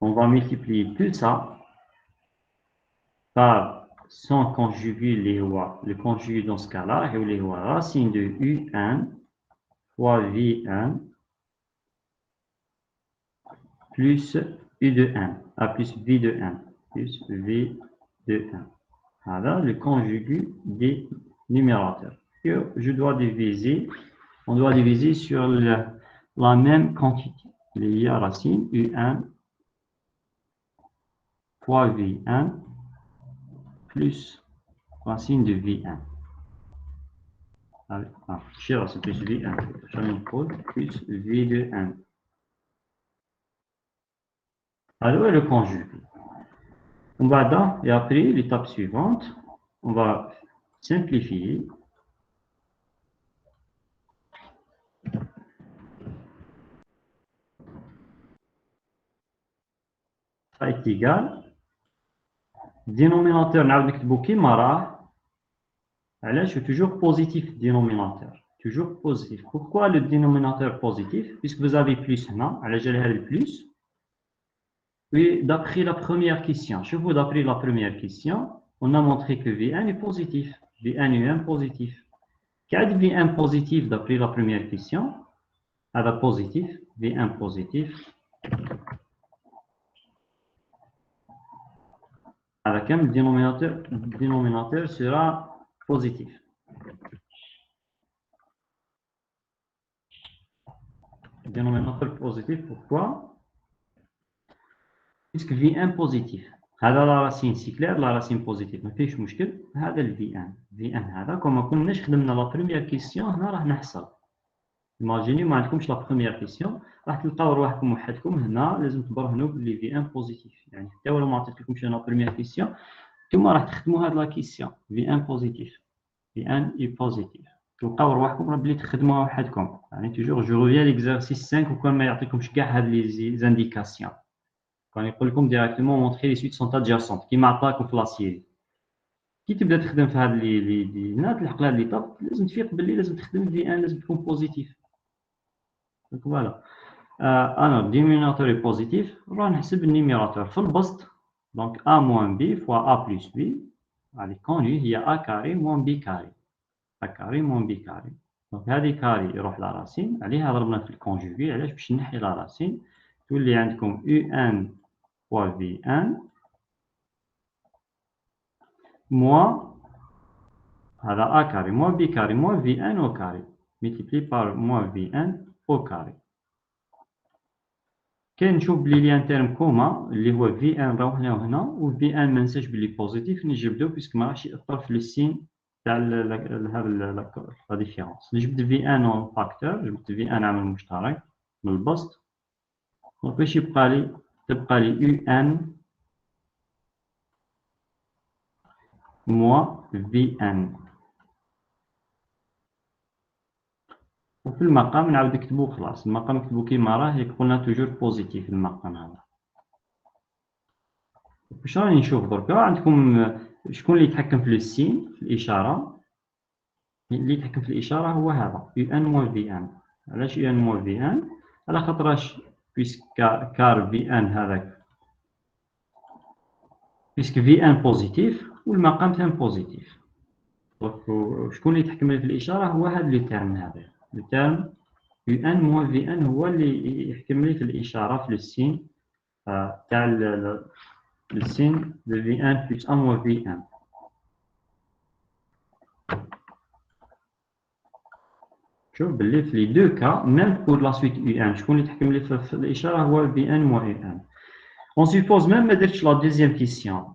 On va multiplier tout ça par son conjugué le conjugué dans ce cas-là est racine de U1 fois V1 plus U de 1 plus V de 1 plus V de 1. Voilà le conjugué des numérateurs. Et je dois diviser, on doit diviser sur la même quantité. Il y a racine U1 fois V1 plus racine de V1. C'est plus V1. Plus V de 1. Alors, le conjugué. On va et après, l'étape suivante, on va simplifié. Ça est égal. Dénominateur, نعاود نكتبو كيما راه. علاش toujours positif dénominateur. Toujours positif. Pourquoi le dénominateur positif? Puisque vous avez plus هنا. علاش جا لها le plus? Oui, d'après la première question. Je vous d'après la première question, on a montré que V1 est positif. V1 est un positif. Quel V1 positif d'après la première question? هذا positif. V1 positif. Avec un dénominateur sera positif. Dénominateur positif, pourquoi? Puisque V1 positif. هذا la racine c'est clair, la racine positive. ما فيش مشكل. هذا ال V1 هذا كما كناش خدمنا la première question هنا راح نحصل. Imaginez ما عندكمش la première question راح تلقاو رواحكم وحدكم هنا لازم تبرهنوا باللي V1 positif. يعني حتى ولو ما عطيتلكمش انا la première question نتوما راح تخدموا هاد لا كيسيون V1 positif. V1 est positif. تلقاو رواحكم راه بلي تخدموها وحدكم. يعني توجور جو ريفيان ليكزارسيس 5 وكان ما يعطيكمش كاع هاد لي زانديكاسيون. كان يقول لكم ديريكتومون مونطري لي سويت سون ادجاسونت كيما عطاكم في لاسيري. كي تبدا تخدم في هاد لي هنا تلحق لهاد ليطاب لازم تفيق باللي لازم تخدم V1 لازم تكون بوزيتيف. دونك فوالا. انا دينوميناتور بوزيتيف راح نحسب النيميراتور في البسط. دونك A moins B fois A plus B. هذه كوني هي A كاري moins B كاري. A كاري moins B كاري. دونك هذه كاري يروح لا راسين عليها ضربنا في الكونجوغي علاش باش نحي لا راسين تولي عندكم UN fois V1 moins هذا A carré moins B carré moins V1 au carré multiplié par moins V1 au carré. كاين نشوف بلي لي ان تيرم كوما اللي هو V1 راهو هنا وهنا و V1 ما ننساش بلي بوزيتيف نجبدو بيسك ما راحش يأثر في السين تاع هذا لا ديفيرونس. نجبد V1 اون فاكتور جبت V1 عامل مشترك من البسط دونك باش تبقى لي UN moins V1 وفي المقام نعاود نكتبو خلاص. المقام نكتبو كيما راه ياك قلنا توجور بوزيتيف المقام هذا. واش راني نشوف دركا عندكم شكون اللي يتحكم في السين في الاشاره؟ اللي يتحكم في الاشاره هو هذا UN moins V1. علاش UN moins V1؟ على خاطرش بيسك كار V1 هذاك بيسك V1 بوزيتيف والمقام تاعو بوزيتيف. دونك شكون اللي يتحكم في الاشاره هو هذا لو تيرم هذا لو تيرم UN moins V1 هو اللي يحكم لي في الاشاره في السين تاع السين de V1 plus 1 moins V1. شوف باللي في لي دو كا ميم بور لا سويت UN شكون اللي يتحكم لي في الاشاره هو V1 moins UN. On suppose même ما درتش la deuxième question.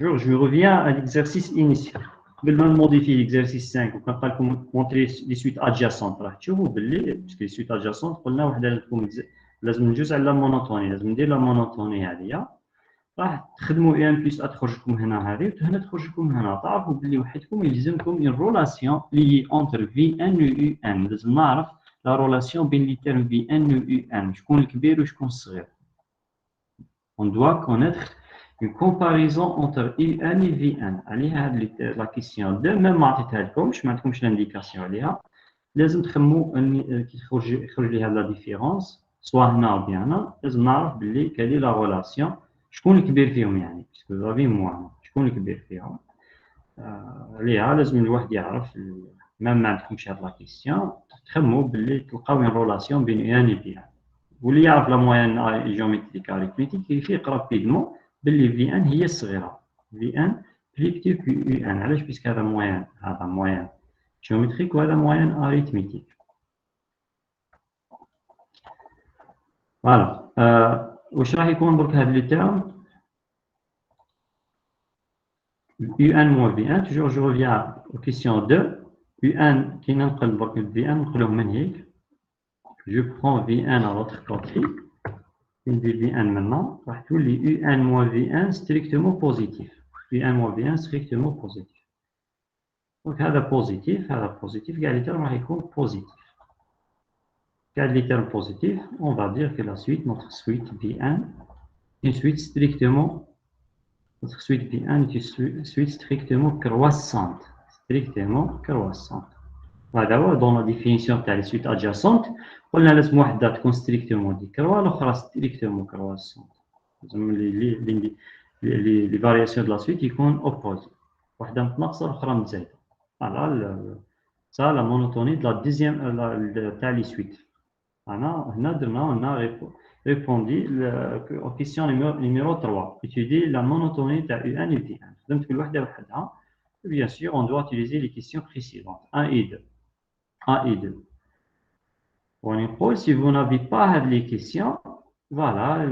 Je reviens à l'exercice initial. قبل ما نموديفي ليكزارسيس 5 وكان قال لكم مونطري لي سويت ادجاسونت راح تشوفوا باللي باسكو لي سويت ادجاسونت قلنا وحده لازم ندوز على لا مونوتوني لازم ندير لا مونوتوني هذه راح تخدموا ان بلس تخرج لكم هنا هذه وهنا تخرج لكم هنا تعرفوا باللي وحدكم يلزمكم اون رولاسيون لي اونتر في ان و يو ان لازم نعرف لا رولاسيون بين لي تيرم في ان و يو ان شكون الكبير وشكون الصغير. on doit connaître une comparaison entre UN et VN. عليها la question 2 même ما عطيتها لكمش ما عندكمش لانديكاسيون عليها لازم تخمو كي يخرج لي هاد لا ديفيرونس سوا هنا او بيان هنا لازم نعرف باللي كالي لا رولاسيون شكون الكبير فيهم يعني باسكو رافي موان شكون الكبير فيهم عليها لازم الواحد يعرف ميم ما عندكمش هاد لا كيسيون تخمو باللي تلقاو ان رولاسيون بين UN و VN. واللي يعرف لا موين جيومتريك اريثميتيك يفيق رابيدمون باللي في ان هي الصغيره في ان بلي بتي كو يو ان علاش بيسك هذا موين جيومتريك وهذا موين اريثميتيك. فوالا واش راح يكون درك هذا لي تيرم يو ان موان في ان توجور جو ريفيان او كيسيون 2 يو ان كي ننقل درك في ان نقلوه من هيك je prends V1 à l'autre côté une V1 maintenant راح تولي UN moins V1 strictement positif. UN moins V1 strictement positif. Donc, هذا positif, كاع les termes راح يكون positif. كاع les termes positifs, on va dire que la suite, notre suite V1, une suite strictement, notre suite V1 est une suite strictement croissante. Strictement croissante. D'abord, dans la définition de la suite adjacente, قلنا لازم واحدة تكون strictement décroissante, l'autre strictement croissante. Les variations de la suite يكون opposées. واحدة متناقصة الأخرى متزايدة. Voilà, ça la monotonie de la deuxième de les suites. On a répondu aux questions numéro 3. Étudier la monotonie de U1 et V1. Donc, bien sûr, on doit utiliser les questions précédentes, 1 et 2. 1 et 2. Si vous n'avez pas les questions, voilà,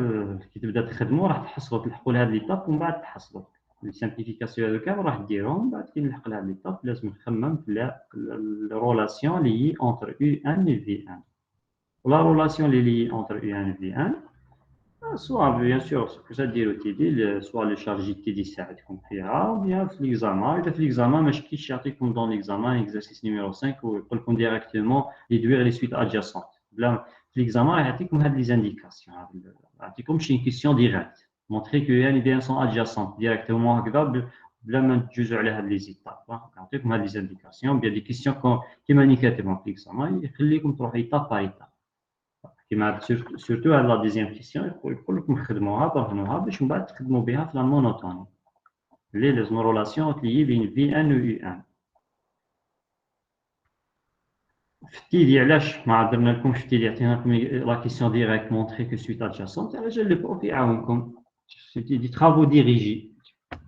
qui تبدا تخدموا راح تحصلوا تلحقوا لهاد ليطاب ومن بعد تحصلوا السامبليفيكاسيون هذوك راح ديروهم من بعد كي نلحق لهاد ليطاب لازم نخمم في الرولاسيون اللي هي entre U1 et V1. La relation liée entre U1 et V1, soit bien sûr, c'est-à-dire soit le chargé TD يساعدكم فيها, ou bien في l'examen. Et في l'examen, ماشي كيش يعطيكم dans l'examen exercice numéro 5 ويقول لكم directement déduire les suites adjacentes. Là, في l'examen, راح يعطيكم هاد les indications. يعطيكم شي question directe. Montrer que U1 et V1 sont adjacentes directement هكذا بلا ما تجوزوا على هاد les étapes. يعطيكم هاد les indications, bien des questions كيما نيكاتيفهم في l'examen, يخليكم تروحوا étape par étape. Surtout à la deuxième question, يقول لكم خدموها برهنوها باش من بعد تخدموا بها في لا مونوتوني اللي لازم رولاسيون تليي بين V1 و U1. في التيدي علاش ما درنا لكمش في التيدي عطينا لكم لا كيسيون ديريكت مونطري كو سويت ادجاسونت علاش اللي بروف يعاونكم دي ترافو ديريجي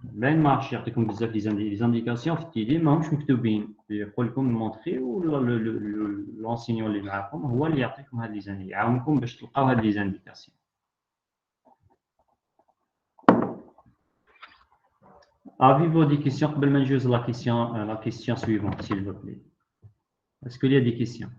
باين ما عرفتش يعطيكم بزاف لي زانديكاسيون في التيدي ماهمش مكتوبين يقول لكم مونطري ولا لونسينيون اللي معاكم هو اللي يعطيكم هاد لي زانديكاسيون يعاونكم باش تلقاو هاد لي زانديكاسيون. Avez-vous des questions قبل ما نجوز la question suivante s'il vous plaît? Est-ce qu'il y a des questions?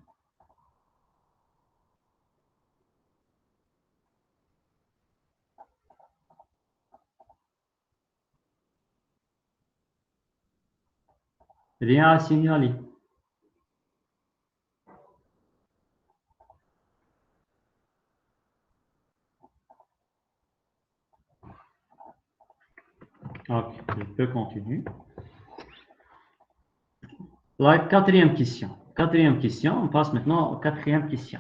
Rien à signaler. Ok, je peux continuer. La quatrième question. On passe maintenant aux quatrième question.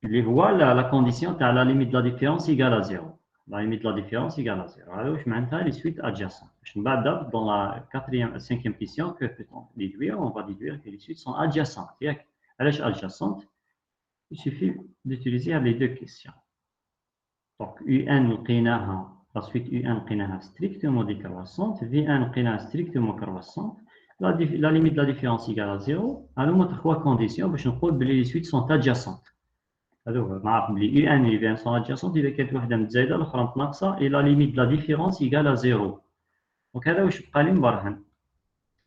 Les voilà la condition à la limite de la différence égale à 0. La limite de la différence égale à 0. Alors, je maintiens les suites adjacentes. Je me bats dans la cinquième question que peut-on déduire? On va déduire que les suites sont adjacentes. Alors, adjacentes, il suffit d'utiliser les deux questions. Donc, UN لقيناها la suite UN لقيناها strictement décroissante, VN لقيناها strictement croissante, la limite de la différence égale à 0. Alors, on a trois conditions باش نقول بلي les suites sont adjacentes. Alors, نعرف بلي UN et VN sont adjacentes, إذا كانت وحدة متزايدة الأخرى متناقصة et la limite de la différence égale à 0. Donc, هذا واش بقى لي مبرهن.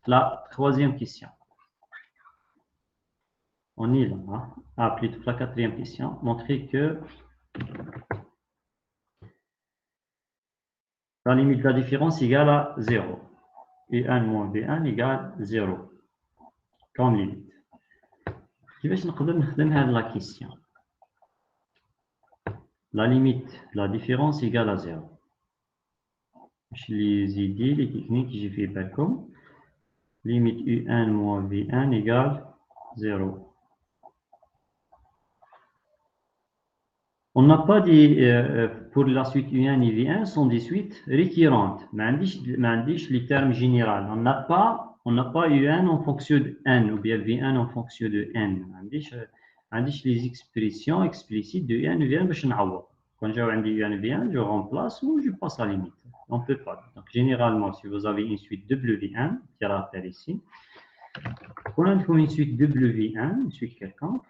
La troisième question. On y va. Plutôt la quatrième question. Montrer que la limite de la différence égale à 0. U1 moins V1 égale 0. Comme limite. كيفاش نقدر نخدم هذه la question. La limite de la différence égale à 0. Les idées, les techniques que j'ai fait بالكم. Limite U1 moins V1 égale 0. On n'a pas dit, pour la suite U1 et V1 sont des suites récurrentes. Mais les termes généraux. On n'a pas U1 en fonction de N ou bien V1 en fonction de N. On dit les expressions explicites de U1 et V1 باش نعوض. Quand j'ai un U1 et V1, je remplace ou je passe à la limite. On ne peut pas. Donc généralement, si vous avez une suite W1, qui est à faire ici, on a une suite W1, une suite quelconque.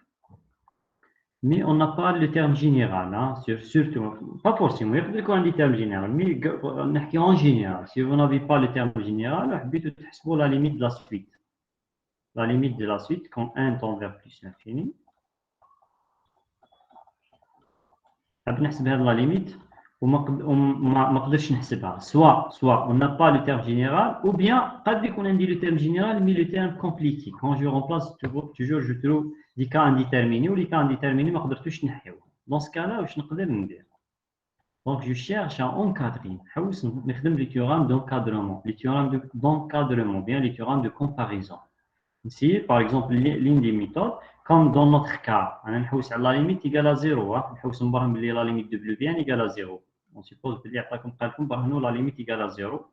Mais on n'a pas le terme général, hein, surtout, pas forcément, il y a un terme général, mais en général, si vous n'avez pas le terme général, vous la limite de la suite. La limite de la suite, quand 1 tend vers plus l'infini. La limite, وما قدرتش نحسبها. Soit on n'a pas le terme général, ou bien قد يكون عندي le terme général mais le terme compliqué. Quand je remplace toujours je trouve des cas indéterminés ou les cas indéterminés ما قدرتوش نحيوهم. Dans ce cas-là واش نقدر ندير؟ Donc je cherche à encadrer. نحوس نخدم les théorèmes d'encadrement, les théorèmes d'encadrement, bien les théorèmes de comparaison. Ici, par exemple, l'une des méthodes, comme dans notre cas, on a la limite égale à 0. On a la limite de W1 égale à 0. On suppose que la limite égale à 0.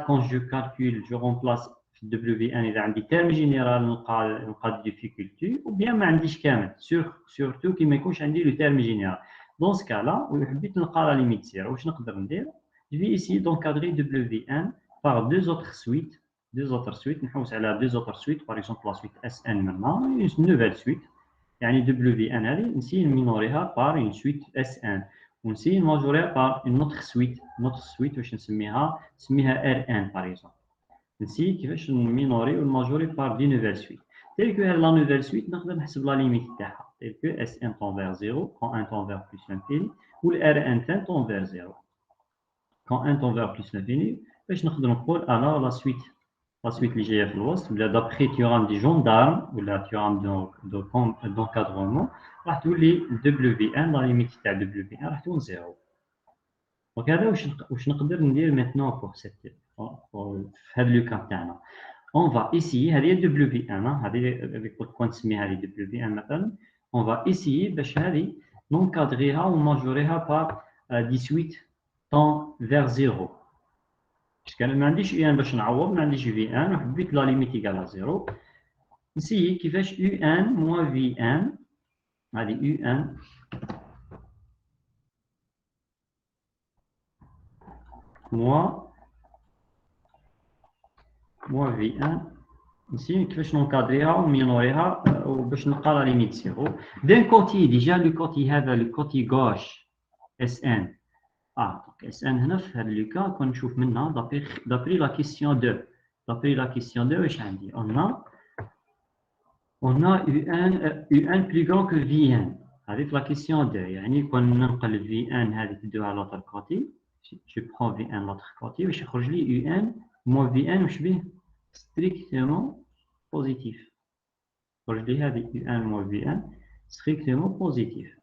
Quand je calcule, je remplace W1 et un terme général, on a de difficulté, ou bien surtout qu'il me couche le terme général. Dans ce cas-là, on a la limite 0. Je vais essayer d'encadrer W1 par deux autres suites, نحوس على deux autres suites, par exemple la suite SN maintenant, une nouvelle suite, يعني W1 هذه نسي نمينوريها par une suite SN, ونسي نماجوريها par une autre suite واش نسميها RN par exemple. نسي كيفاش نمينوري والماجوري par des nouvelles suites. Telle que la nouvelle suite نقدر نحسب la limite تاعها, telle que SN tend vers 0, quand 1 tend vers plus l'infini, ou RN tend vers 0. Quand 1 tend vers plus l'infini, باش نقدر نقول alors la suite اللي جايه في الوسط d'après théorème des gendarmes ou la théorème d'encadrement راح تولي W1 la limite تاع W1 راح تكون 0. دونك هذا واش نقدر ندير maintenant pour هذا لو كا تاعنا. On va essayer هذه W1 هذه كون نسميها هذه W1 مثلا. On va essayer باش هذه ننكادريها ونماجوريها par des suites tend vers 0. كان ما عنديش ان باش نعوض, ما عنديش في ان وحبيت لا ليميت ايكال على 0. نسيي كيفاش يو ان موان في ان, هذه يو ان موان في ان, نسيي كيفاش نكادريها ونمينوريها وباش نلقى لا ليميت 0. دان كوتي ديجا لو كوتي هذا لو كوتي غوش اس ان. دونك اس ان هنا في هذا لو كا كنشوف منها دابري لا كيسيون 2. دابري لا كيسيون 2 واش عندي؟ on a UN plus grand que VN. هذيك la question 2, يعني كون ننقل VN هذه تدوها على l'autre côté, je prends VN l'autre côté واش يخرج لي UN moins VN واش بيه strictement positif. يخرج لي هذه UN moins VN strictement positif.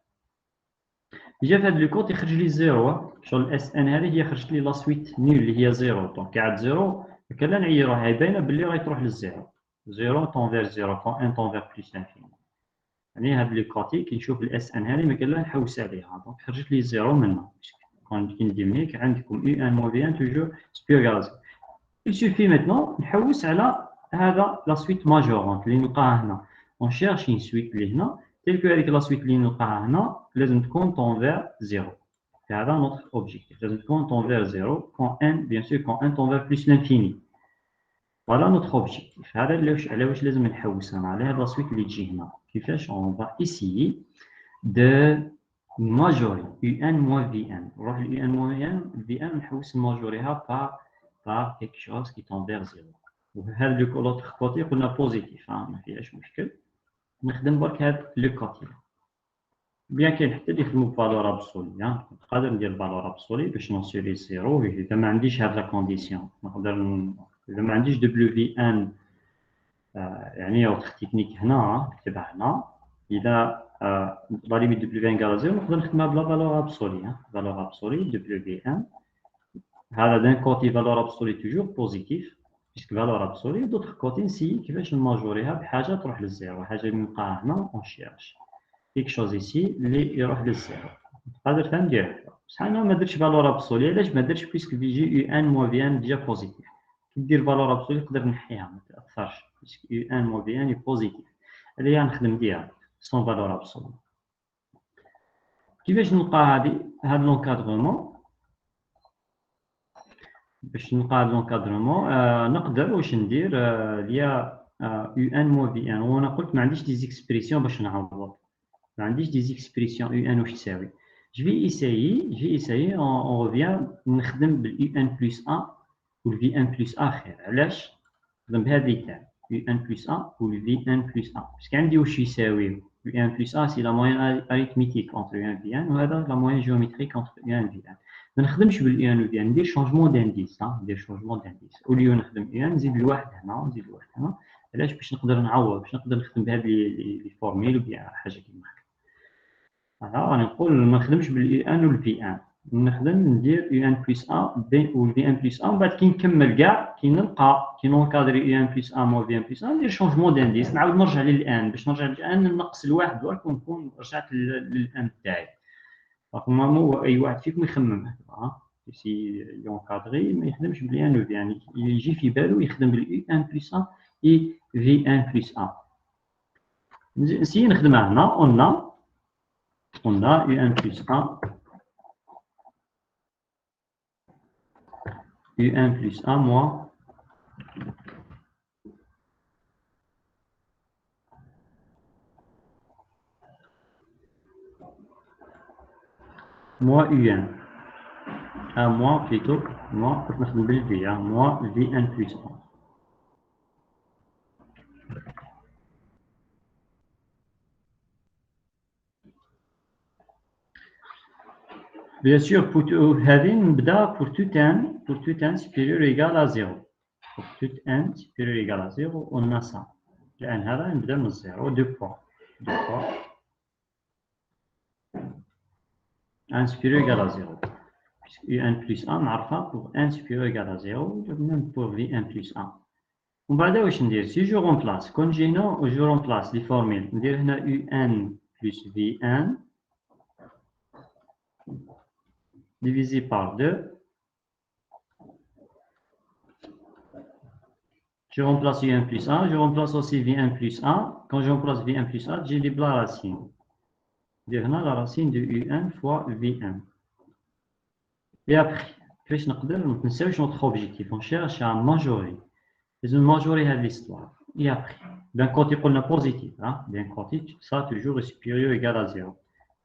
جا في هذا لو كوت يخرج لي 0, شغل SN هذه هي خرجت لي لا سويت نول اللي هي 0. دونك قاعد 0 كلا نعيروها, هي باينه باللي راهي تروح للزيرو. 0 tend vers 0, quand 1 tend vers plus l'infini. يعني هاد لي كوتي كي نشوف الاس ان هذه ما كان لا نحوس عليها, دونك خرجت لي 0 منها. كون كي ندير عندكم يو ان مو في ان توجور سبيغاز. يسوفي ميتنون نحوس على هذا لا سويت ماجورونت اللي نلقاها هنا. اون شيرش اون سويت اللي هنا تيل كو هذيك لا سويت اللي نلقاها هنا لازم تكون tend vers 0. هذا نوتر اوبجيكتيف, لازم تكون tend vers 0 quand 1 bien sûr quand 1 tend vers plus l'infini. Voilà notre objectif. هذا على واش لازم نحوس انا على هذا السويت اللي تجي هنا. كيفاش on va essayer de majorer UN moins VN. نروح ل UN moins VN نحوس نماجوريها par quelque chose qui tend vers 0. وهذا l'autre côté قلنا بوزيتيف, ما فيهاش مشكل. نخدم برك هذا لو كوتي. بيان كاين حتى اللي يخدموا بفالور ابسولي, نقدر ندير فالور ابسولي باش نونسيري 0 اذا ما عنديش هاد لا كونديسيون. نقدر إذا ما عنديش WN يعني أوتر تكنيك هنا نكتبها هنا. إذا لا ليميت WN قال 0 نقدر نخدمها بلا فالور أبسولي. فالور أبسولي WN هذا دان كوتي فالور أبسولي توجور بوزيتيف بيسك فالور أبسولي, دوطخ كوتي نسيي كيفاش نماجوريها بحاجة تروح للزيرو. حاجة اللي نلقاها هنا أون شيرش كيك شوز إيسي اللي يروح للزيرو. نقدر ندير بصح أنا ما درتش فالور أبسولي. علاش ما درتش؟ بيسك بيجي UN موان VN ديجا بوزيتيف. ندير فالور ابسولي نقدر نحيها ما تاثرش باسكو يو ان مو في ان بوزيتيف. هذه نخدم بها سون فالور ابسولي. كيفاش نلقى هاد لونكادرمون؟ باش نلقى هاد لونكادرمون نقدر واش ندير ليا يو ان مو في ان. وانا قلت ما عنديش دي زيكسبريسيون باش نعوض, ما عنديش دي زيكسبريسيون يو ان واش تساوي. جو في ايسايي اون ريفيان نخدم باليو ان بلس 1 والفي ان بلس اخر. علاش نخدم بهذه تاع في ان بلس 1 والفي ان بلس 1 باسكو عندي واش يساويو U1 plus A, c'est la moyenne arithmétique entre U1 et V1, وهذا la moyenne géométrique entre U1 et V1. ما نخدمش بال U1 و V1 ندير شونجمون d'aindice ندير شونجمون d'aindice au lieu نخدم U1 نزيد الواحد هنا ونزيد الواحد هنا علاش باش نقدر نعوض باش نقدر نخدم بهاد لي فورميل ولا حاجه كيما هكا راني نقول ما نخدمش بال U1 و V1 نخدم ندير U1 plus A و V1 plus A ومن بعد كي نكمل كاع كي نلقى كي نونكادري U1 plus A مو V1 plus A ندير شونجمون d'aindice نعاود نرجع للآن باش نرجع للآن ننقص الواحد برك ونكون رجعت للآن تاعي. نورمالمون اي واحد فيكم يخمم هكذا سي يونكادري ما يخدمش بال ان في يعني يجي في بالو يخدم بال ان بلس ا اي في ان بلس ا. نسي نخدمها هنا قلنا يو ان بلس ا يو ان بلس ا موا U1 moi plutôt moi نخدم بالفي moi V1 plus 1. Bien sûr pour هذه نبدا pour tout n supérieur ou égal à 0 pour tout n supérieur ou égal à 0 on a ça لأن هذا نبدا من 0 2 fois 1 supérieur égal à 0 puisque U1 plus 1 نعرفها pour 1 supérieur égal à 0 même pour V1 plus 1 ومن بعد واش ندير سي جو رومبلاس كون نجي هنا جو رومبلاس لي فورميل ندير هنا U1 plus V1 divisé par 2. Je remplace U1 plus 1, je remplace aussi V1 plus 1. Quand je remplace V1 plus 1, j'ai la racine. Là, la racine de U1 fois V1. Et après, on cherche notre objectif. On cherche à majorer. C'est une majorer à l'histoire. Et après, d'un côté, on a positif. D'un côté, ça toujours est supérieur ou égal à 0.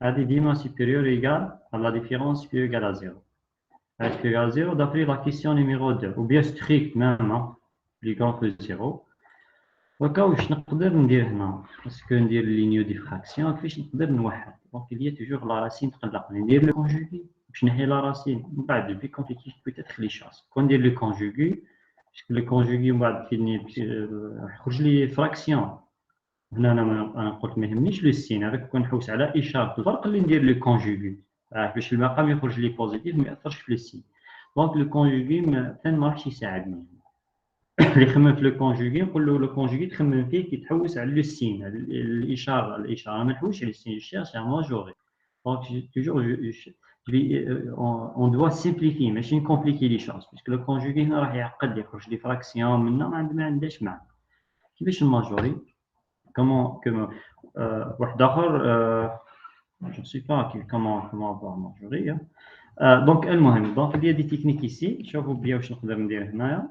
La dimension supérieure égale à la différence supérieure égale à 0. La supérieure à 0 d'après la question numéro 2. Ou bien strict même. plus grand que 0 وكا واش نقدر ندير هنا باسكو ندير لينيو ديفراكسيون كيفاش نقدر نوحد دونك اللي هي توجور لا راسين تقلقني ندير لو كونجوغي باش نحي لا راسين من بعد بي كومبليكي بيتيت لي شاس كون ندير لو كونجوغي باسكو لو كونجوغي من بعد كي يخرج لي فراكسيون هنا انا قلت ما يهمنيش لو سين هذاك كون نحوس على اشاره الفرق اللي ندير لو كونجوغي باش المقام يخرج لي بوزيتيف ما ياثرش في لو سين دونك لو كونجوغي ما راحش يساعدني اللي يخمم في لو كونجوغي نقول له لو كونجوغي تخمم فيه كي تحوس على لو سين الاشاره ما نحوسش على السين شيرش على ماجوري دونك توجور on doit simplifier ماشي نكومبليكي لي شونس باسكو لو كونجوغي هنا راح يعقد يخرج لي فراكسيون منا ما عندهاش معنى كيفاش الماجوري كومون واحد اخر جو سي با كومون افوار ماجوري دونك المهم دونك il y a des techniques ici شوفوا بيا واش نقدر ندير هنايا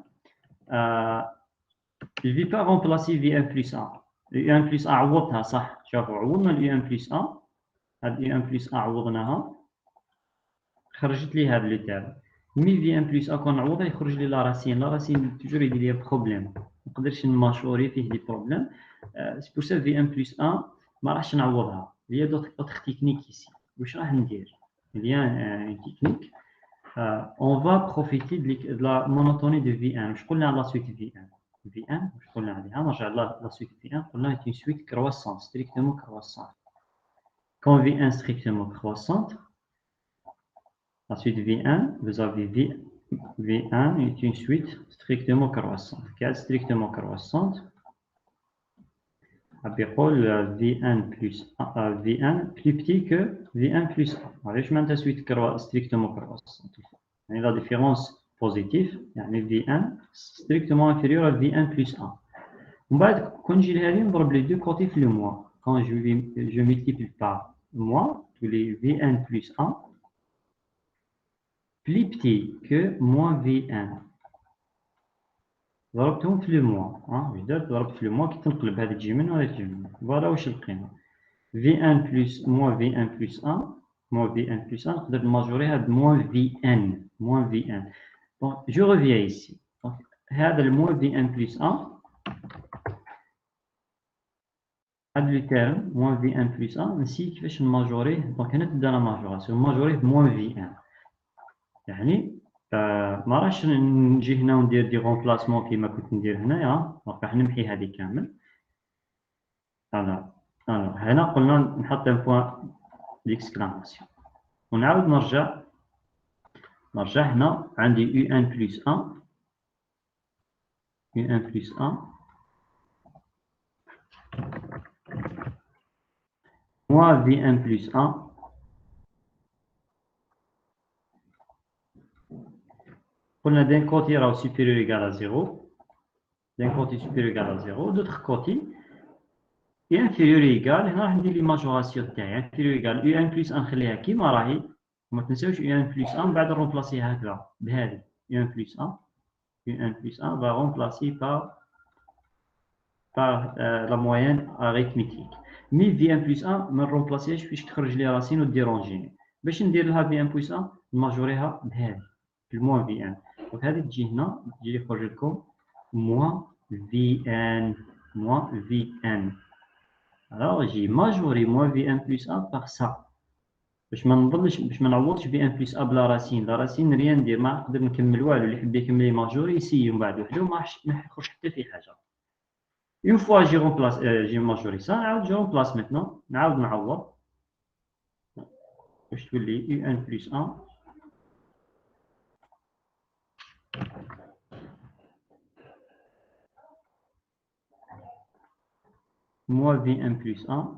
je ne vais pas remplacer V1 plus 1. V1 plus 1 عوضتها صح شوفوا عوضنا V1 plus 1 هاد V1 plus 1 عوضناها خرجت لي هاد لي تاع مي V1 plus 1 كون نعوضها يخرج لي لا راسين توجور يدير لي بروبليم ما نقدرش نماشوري فيه دي بروبليم سي بور سا V1 plus 1 ما راحش نعوضها هي دوطخ تكنيك ايسي واش راح ندير بيان تكنيك on va profiter de la monotonie de V1 واش قلنا على لا سويت V1 V1 واش قلنا عليها نرجع لا سويت V1 قلنا c'est une suite croissante strictement croissante quand V1 strictement croissante la suite V1 vous avez V1 est une suite strictement croissante quelle strictement croissante بيقول V1 plus V1 plus petit que V1 plus 1 علاش معناتها suite strictement croissante يعني la différence positive يعني V1 strictement inférieur à V1 plus 1 ومن بعد كون نجي لهذه نضرب لي دو كوتي في لو موا quand je multiplie par moi tous les V1 plus 1 plus petit que moins V1 ضربتهم في لو موا واش درت ضربت في لو موا كي تنقلب هذه تجي من وهذه تجي من فوالا واش لقينا V1 plus moins V1 plus 1 moins V1 plus 1 نقدر نماجوريها ب moins V1 donc je reviens ici donc هذا le moins V1 plus 1 هذا لو تيرم موان في ان بلس ان نسيت كيفاش نماجوريه. دونك هنا تبدا لا ماجوراسيون نماجوريه بموان في ان. يعني ما راحش نجي هنا وندير دي رومبلاسمون كيما كنت ندير هنايا. دونك راح نمحي هذه كامل. الوغ هنا قلنا نحط ان بوان ديكسكلاماسيون ونعاود نرجع هنا عندي يو ان بلس ان U1 plus 1 moins V1 plus 1 قلنا d'un côté راهو supérieur égal à 0 d'un côté supérieur égal à 0 d'autre côté est inférieur égal. هنا راح ندير لي ماجوراسيون تاعي inférieur égal U1 plus 1 نخليها كيما راهي وما تنساوش U1 plus 1 بعد نرومبلاسيها هكذا بهذه U1 plus 1 U1 plus 1 va remplacer par la moyenne arithmétique. مي في 1 بلس 1 ما نرومبلاسيهاش باش تخرج لي راسين وديرونجيني. باش ندير لها في 1 بلس 1 نماجوريها بهذه بالموان في 1. دونك هذه تجي هنا تجي يخرج لكم موان في ان موان في ان. alors j'ai majoré moins v1 plus 1 par ça باش ما نضلش باش ما نعوضش v1 plus 1 بلا راسين. لا راسين ريان ندير ما نقدر نكمل والو. اللي يحب يكمل يماجوري يسيي من بعد وحده ما يخرج حتى في حاجه. Une fois j'ai remplacé, j'ai majoré ça, je remplace maintenant, نعاود نعوض باش تولي U1 plus 1 moins V1 plus 1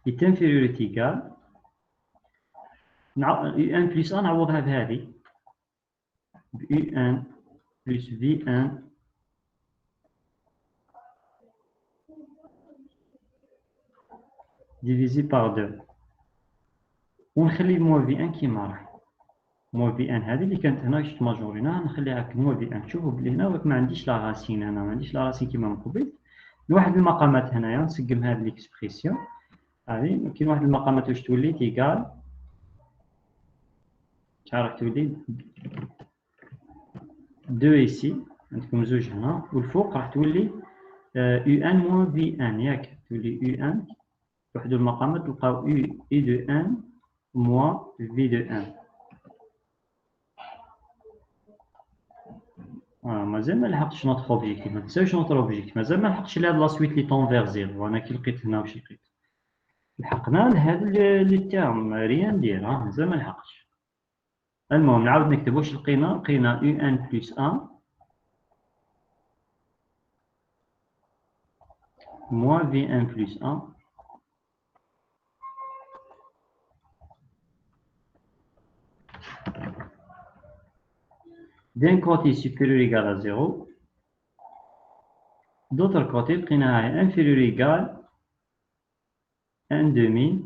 est inférieur ou égal U1 plus 1 نعوضها بهذه U1 plus V1 divisé par 2 ونخلي moins V1 كيما راهي. moins V1 هذه اللي كانت هنا شفت ماجوريناها نخليها هكا moins V1. شوفوا بلي هنا ما عنديش لا راسين. انا ما عنديش لا راسين كيما من قبل. لواحد المقامات هنايا نسقم هذه ليكسبريسيون هذه. كاين واحد المقامات واش تولي تيكال راح تولي 2 ici عندكم زوج هنا والفوق راح تولي U1 moins V1 ياك تولي U1 وحدوا المقامات تلقاو U de 1 moins V de 1. مازال ما لحقتش نوتر اوبجيكتيف. ما تنساوش نوتر اوبجيكتيف مازال ما لحقتش لهاد لا سويت لي طون فيغ زيرو. انا كي لقيت هنا واش لقيت لحقنا لهاد لي تيرم ريان ندير مازال ما لحقتش. المهم نعاود نكتب واش لقينا U1 plus 1 moins V1 plus 1 d'un côté supérieur égal à 0 d'autre côté لقيناها inférieur égal 1 demi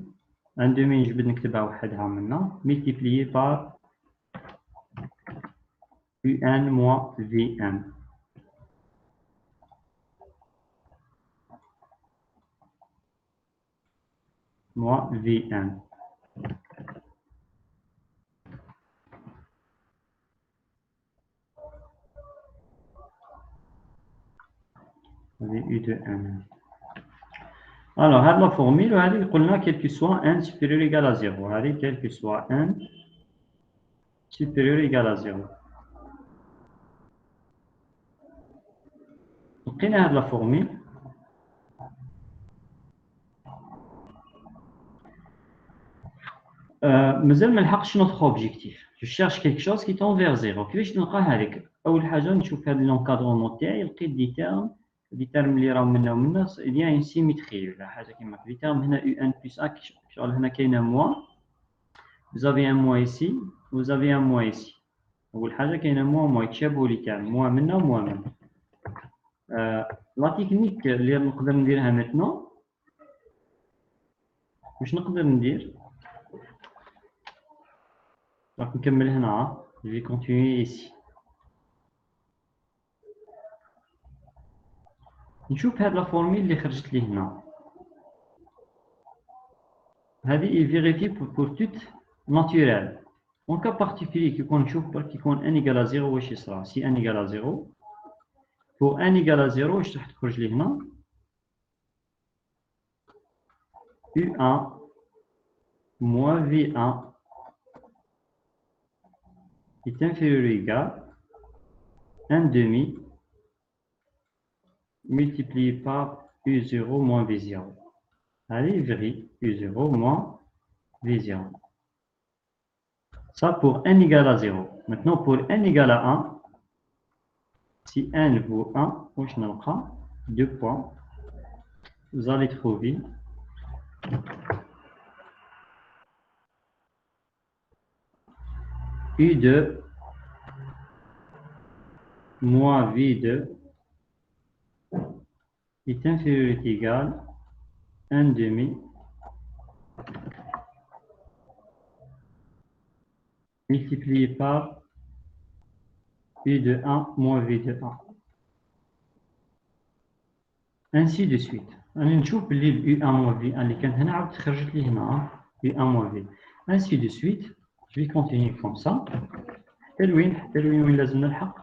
نجبد نكتبها وحدها منا multiplié par U1 moins V1 moins V1. U de 1. Alors, هذه la formule وهذه قلنا quel que soit 1 supérieur égal à 0. هذه quel que soit 1 supérieur égal à 0. لقينا هذه la formule. مازال ما لحقتش notre objectif. Je cherche quelque chose qui tend vers 0. كيفاش نلقى هذيك؟ أول حاجة نشوف هذا l'encadrement تاعي لقيت دي تيرم اللي راهو منا ومنا il y a une symétrie ولا حاجة كيما دي تيرم هنا U1 plus 1 شغل هنا كاينة moins. Vous avez un moins ici, vous avez un moins ici. أول حاجة كاينة moins يتشابهوا لي تاعهم moins منا وموا منا. لا تكنيك اللي نقدر نديرها maintenant واش نقدر ندير؟ راح نكمل هنا. Je vais continuer ici. نشوف هاد لا فورميل اللي خرجت لي هنا. هذه vérifie pour toute naturelle. En cas particulier كي يكون نشوف برك يكون n égale à 0 واش يصرى si n égale à 0 pour n égale à 0 واش راح تخرج لي هنا U1 moins V1 est inférieur ou égal à 1 demi multiplié par U0 moins V0. Allez, vérifie U0 moins V0. Ça pour n égale à 0. Maintenant, pour n égale à 1, si n vaut 1, je n'en prends 2 points. Vous allez trouver U2 moins V2 est inférieur ou égal à 1 demi multiplié par U de 1 moins V de 1. Ainsi de suite. أنا نشوف اللي U1 moins V1 اللي كانت هنا عاود خرجت لي هنا U1 moins V. Ainsi de suite. Je vais continuer comme ça. حتى لوين لازم نلحق.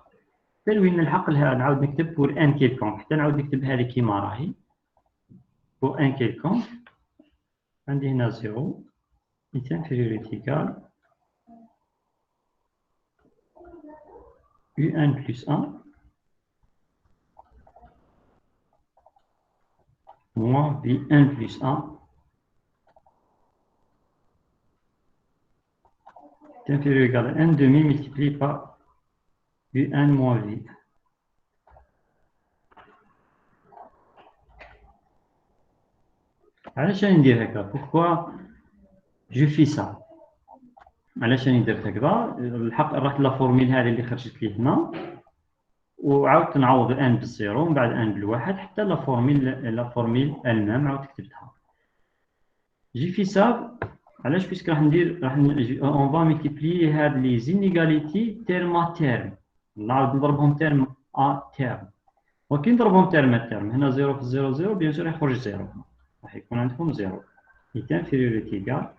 حتى لوين نلحق لها نعاود نكتب pour n quelconque. حتى نعاود نكتبها لي كيما راهي. Pour n quelconque. عندي هنا 0 est inférieur ou égal U1 plus 1 moins V1 plus 1 est inférieur ou égal à 1 demi multiplié par U1 moins V. علاش راني ندير هكا؟ pourquoi je fais ça؟ علاش راني درت هكذا؟ الحق رحت لا فورميل هذه اللي خرجت لي هنا وعاودت نعوض ان بالزيرو ومن بعد ان بالواحد حتى لا فورميل المام عاودت كتبتها. جي في سا علاش؟ بيسك راح ندير اون فا ملتيبلي هاد لي زينيغاليتي تيرم ا تيرم نعاود نضربهم تيرم ا تيرم وكي نضربهم تيرم ا تيرم هنا 0 في 0 0 بيان سور يخرج 0 راح يكون عندكم 0 إيتان فيريوريتي كاع.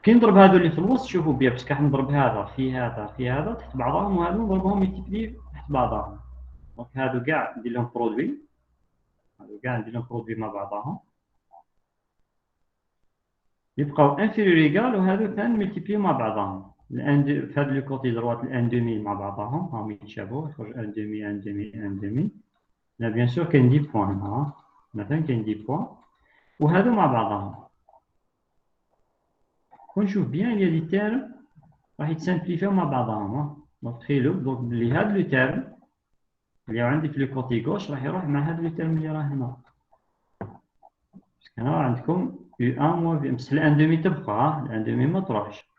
كي نضرب هادو اللي في الوسط شوفوا بيا باسكو راح نضرب هذا في هذا في هذا تحت بعضهم وهادو نضربهم ملتيبلي تحت بعضهم. دونك هادو كاع ندير لهم برودوي هادو كاع ندير لهم برودوي مع بعضهم يبقاو انفيريور ايكال وهادو ثاني ملتيبلي مع بعضهم. الان في هاد لو كوتي دروات الان دومي مع بعضهم راهم يتشابهوا يخرج ان دومي ان دومي ان دومي. لا بيان سور كاين دي بوان هنا مثلا كاين دي بوان وهادو مع بعضهم. ونشوف بيان اللي دي تيرم راح يتسامبليفيو مع بعضهم. دونك تخيلوا دونك بلي هاد لو تيرم اللي عندي في لو كوتي غوش راح يروح مع هاد لو تيرم اللي راه هنا. باسكو هنا عندكم U1 موان في بصح الان دومي تبقى الان دومي ما تروحش.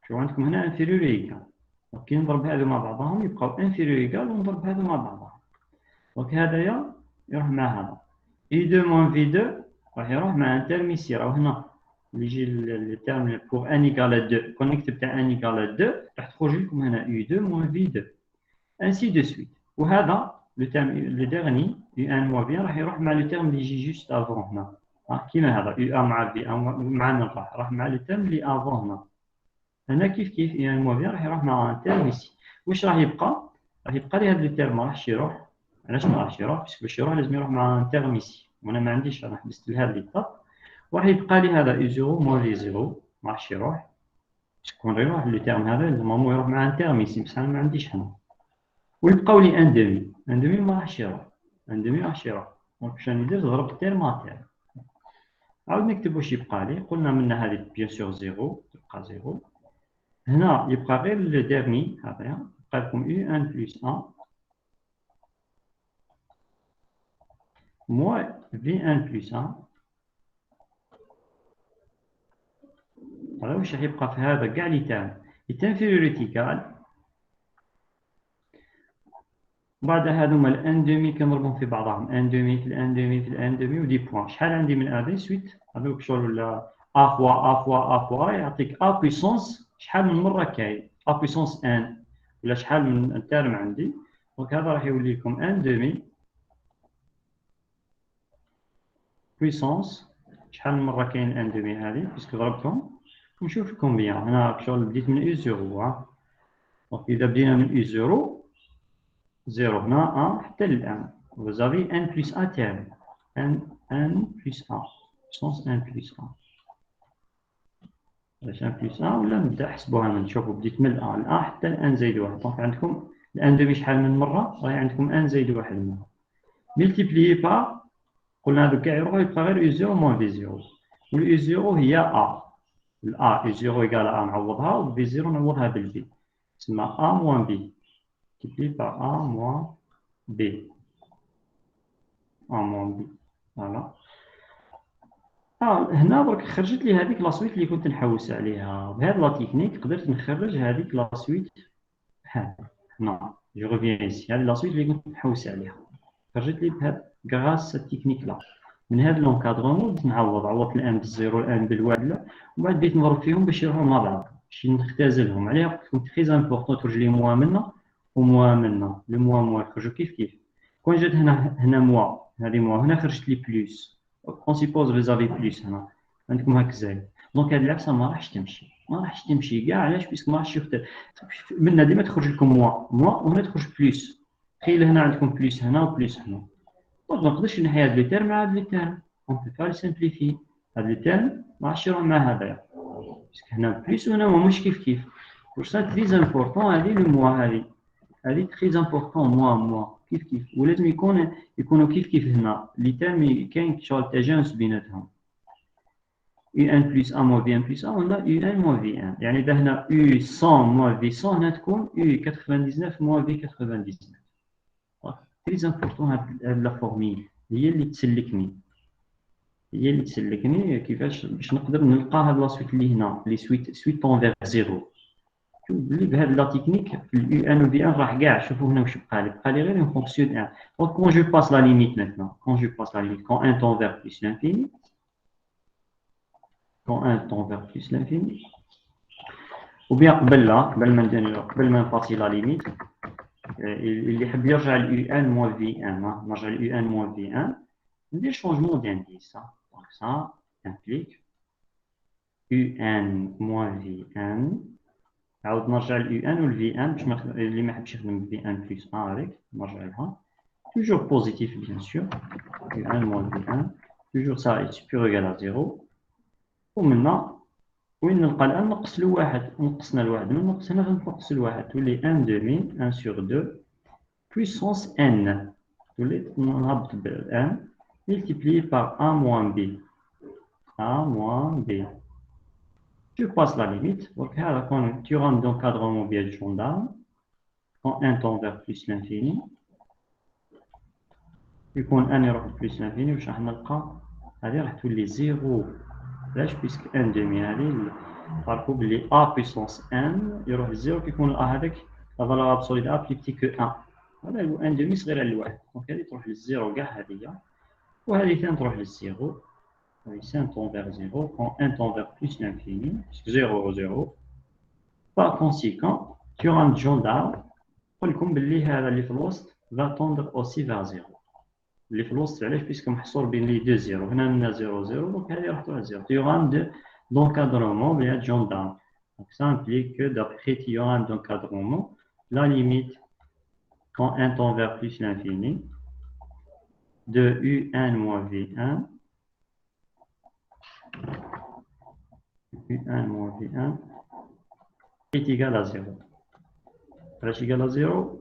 شوفوا عندكم هنا انفيريور ايكال. دونك كي نضرب هادو مع بعضهم يبقاو انفيريور ايكال ونضرب هادو مع بعضهم. دونك هذايا يروح مع هذا. I2 موان V2 راح يروح مع ان تيرم يسي راهو هنا. اللي يجي التيرم pour n égale à 2 كون نكتب تاع n égale à 2 راح تخرج لكم هنا U2 moins V2 ainsi de suite. وهذا لو تيرم لو ديرني U1 moins V1 راح يروح مع لو تيرم اللي يجي جوست افون هنا كيما هذا U1 مع V1 معنا راح مع لو تيرم اللي افون هنا. هنا كيف U1 moins V1 راح يروح مع ان تيرم يسي. واش راح يبقى؟ راح يبقى لي هذا لو تيرم ما راحش يروح. علاش ما راحش يروح؟ باسكو باش يروح لازم يروح مع ان تيرم يسي وانا ما عنديش انا حبست لهذا ليطاب وراح يبقى لي هذا U0 موان V0 ما راحش يروح. شكون يروح لو تيرم هذا نورمالمون يروح مع ان تيرم يسي بصح انا ما عنديش هنا. ويبقاو لي ان دومي ما راحش يروح ان دومي ما راحش يروح. دونك واش راني ندير نضرب تيرم ا تيرم. عاود نكتب واش يبقى لي. قلنا منا هذه بيان سور 0 تبقى 0. هنا يبقى غير لو ديرني هذايا يبقى لكم U1 بلس 1 موان V1 بلس 1. هذا واش راح يبقى في هذا كاع لي تيرم انفيريوريتي كال. بعد هذوما الان دومي كنضربهم في بعضهم ان دومي في الان دومي في الان دومي ودي بوان. شحال عندي من ادي سويت هذوك شغل ولا ا فوا يعطيك ا بويسونس شحال من مره كاين ا بويسونس ان ولا شحال من التيرم عندي. دونك هذا راح يولي لكم ان دومي بويسونس شحال من مره كاين ان دومي هذه باسكو ضربتهم ونشوف كومبيان. هنا شغل بديت من U0 دونك إذا بدينا من U0 0 هنا 1 حتى للآن vous avez n plus a terme n plus a puissance n plus a علاش n plus a ولا نبدا نحسبوها من نشوفوا بديت من ال a حتى ال n زائد 1 دونك عندكم ال n دومي شحال من مرة راهي عندكم n زائد 1 مرة ملتيبليي با قلنا هادو كاع يروحوا يبقى غير U0 moins V0 وال U0 هي a ال a U0 إيكال a نعوضها و V0 نعوضها بال B تسمى a moins B multiplié par a moins b. a moins b. Voilà. هنا درك خرجت لي هذيك لا سويت اللي كنت نحوس عليها. بهذه لا تكنيك قدرت نخرج هذيك لا سويت هنا. جو ريفيان ايسي. هذه لا سويت اللي كنت نحوس عليها. خرجت لي بهذا غراس التكنيك لا. من هذا لونكادرمون بديت نعوض عوضت الان بالزيرو الان بالوحده ومن بعد بديت نضرب فيهم باش يروحوا مع بعض باش نختزلهم. عليها قلت لكم تري امبورطون تخرج لي موا منا وموا منا لو موا يخرجوا كيف كون جات هنا موا هذه موا هنا خرجت لي بلوس اون سيبوز ريزافي بلوس هنا عندكم هاك زايد دونك هذه العكسه ما راحش تمشي كاع علاش بيسك ما راحش يختار منا ديما تخرج لكم موا وهنا تخرج بلوس تخيل هنا عندكم بلوس هنا وبلوس هنا دونك ما نقدرش نحي هاد لي تيرم مع هاد لي تيرم اون بو با لي سامبليفي هاد لي تيرم ما راحش يروح مع هذايا بيسك هنا بلوس وهنا مش كيف pour ça très important هذه لو موا هذه très important موا كيف ولازم يكونوا كيف هنا لي تيرم كاين شغل تجانس بيناتهم un plus 1 moins v1 plus 1 ولا un moins v1 يعني إذا هنا u100 moins v100 هنا تكون u99 moins v99 très important هاد لا فورميل هي اللي تسلكني كيفاش باش نقدر نلقى هاد لا سويت اللي هنا لي سويت طونفير زيرو شوف بلي بهاد لا تكنيك في اليو ان و في ان راح كاع شوفوا هنا واش بقى لي غير اون فونكسيون ان دونك كون جو باس لا ليميت مانتنون كون ان طون فير بلس لانفيني ou bien قبل ما نباسي لا ليميت اللي يحب يرجع ل ان موان في ان نرجع ل ان موان في ان ندير شونجمون دانديس دونك سا implique ان موان في ان عاود نرجع ل ان وال في ان باش اللي ما يحبش يخدم في ان بلس 1 هذيك نرجع لها توجور بوزيتيف بيان سور ان موان في ان توجور سا اي سوبيريور ايغال ا 0 ومنا وين نلقى الان نقص له واحد نقصنا الواحد من نقص هنا غنقص الواحد تولي ان دومي ان سور 2 puissance n تولي نهبط بالان multiplié par a moins b tu passes la limite donc هذا كون tu rentres d'encadrement via le gendarme quand n tend vers plus l'infini يكون n يروح plus l'infini واش راح نلقى هذه راح تولي 0 علاش بيسك ان دومي هذه تعرفوا بلي a puissance n يروح للزيرو كيكون ال a هذاك لا فالور ابسوليد a بلي بتي كو 1 هذا هو ان دومي صغير على الواحد دونك هذه تروح للزيرو كاع هذه وهذه ثاني تروح للزيرو هذه سان طون فيغ زيرو كون ان طون فيغ بلس لانفيني زيرو زيرو با كونسيكون sur un gendarme نقول لكم بلي هذا اللي في الوسط va tendre aussi vers زيرو اللي في الوسط علاش بيسك محصور بين لي دو زيرو هنا لنا زيرو زيرو دونك هذه راح تروح زيرو تيورام دو d'encadrement via gendarme donc ça implique que d'après théorème d'encadrement la limite quand n tend vers plus l'infini de un moins v1 un moins v1 est égal à 0 علاش égal à 0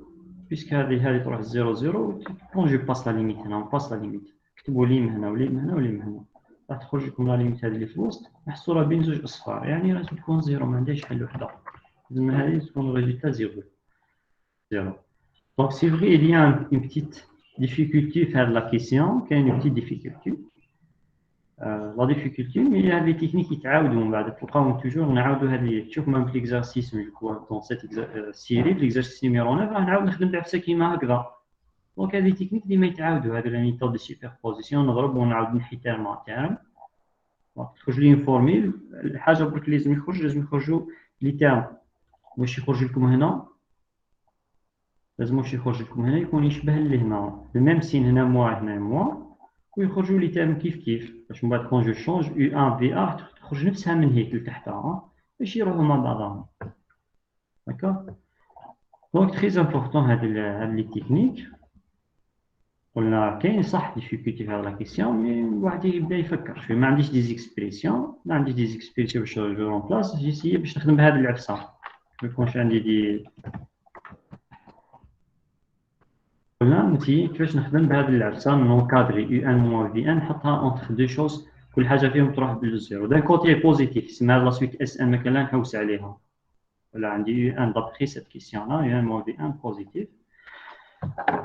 puisque هذه تروح 0 0 quand je passe la limite هنا on passe la limite كتبوا لي من هنا ولي من هنا ولي من هنا راح تخرج لكم لا ليميت هذه اللي في الوسط محصوره بين زوج اصفار يعني لازم تكون 0 ما عندهاش حل وحده لازم هذه تكون ريزلتا 0 donc c'est vrai il y a une petite difficulté faire la question كاين une petite difficulté la difficulté mais هاد لي تكنيك يتعاودوا من بعد تلقاوهم توجور نعاودوا هاد لي تشوف مام في ليكزارسيس دون سيت سيري في ليكزارسيس نيميرو 9 راه نعاود نخدم بعفسه كيما هكذا دونك هذه تكنيك ديما يتعاودوا هذو لا ميثود دو سوبربوزيسيون نضرب ونعاود نحي تيرم مع تيرم تخرج لي فورميل الحاجه برك لازم يخرجوا لي تيرم واش يخرج لكم هنا لازم واش يخرج لكم هنا يكون يشبه اللي هنا الميم سين هنا موا ويخرجوا لي تيرم كيف باش من بعد كون جو شونج u1 v1 تخرج نفسها من هيك لتحتها باش يروحوا مع بعضهم. D'accord. Donc très important هاد لي تكنيك. قلنا كاين صح ديفيكولتي في هاد لا كيسيون، مي الواحد يبدا يفكر شويه. ما عنديش دي زيكسبريسيون، باش جو رومبلاس، جيسيي باش نخدم بهاد العفسه. ما يكونش عندي دي. قلنا نتي كيفاش نخدم بهاد العفسه، نونكادري يو ان موان في ان، نحطها اونتر دو شوز، كل حاجه فيهم تروح بالزيرو. دان كوتي بوزيتيف، اسمها لا سويت اس ان مثلا نحوس عليها. ولا عندي يو ان دابخي سيت كيسيون لا، يو ان موان في ان بوزيتيف.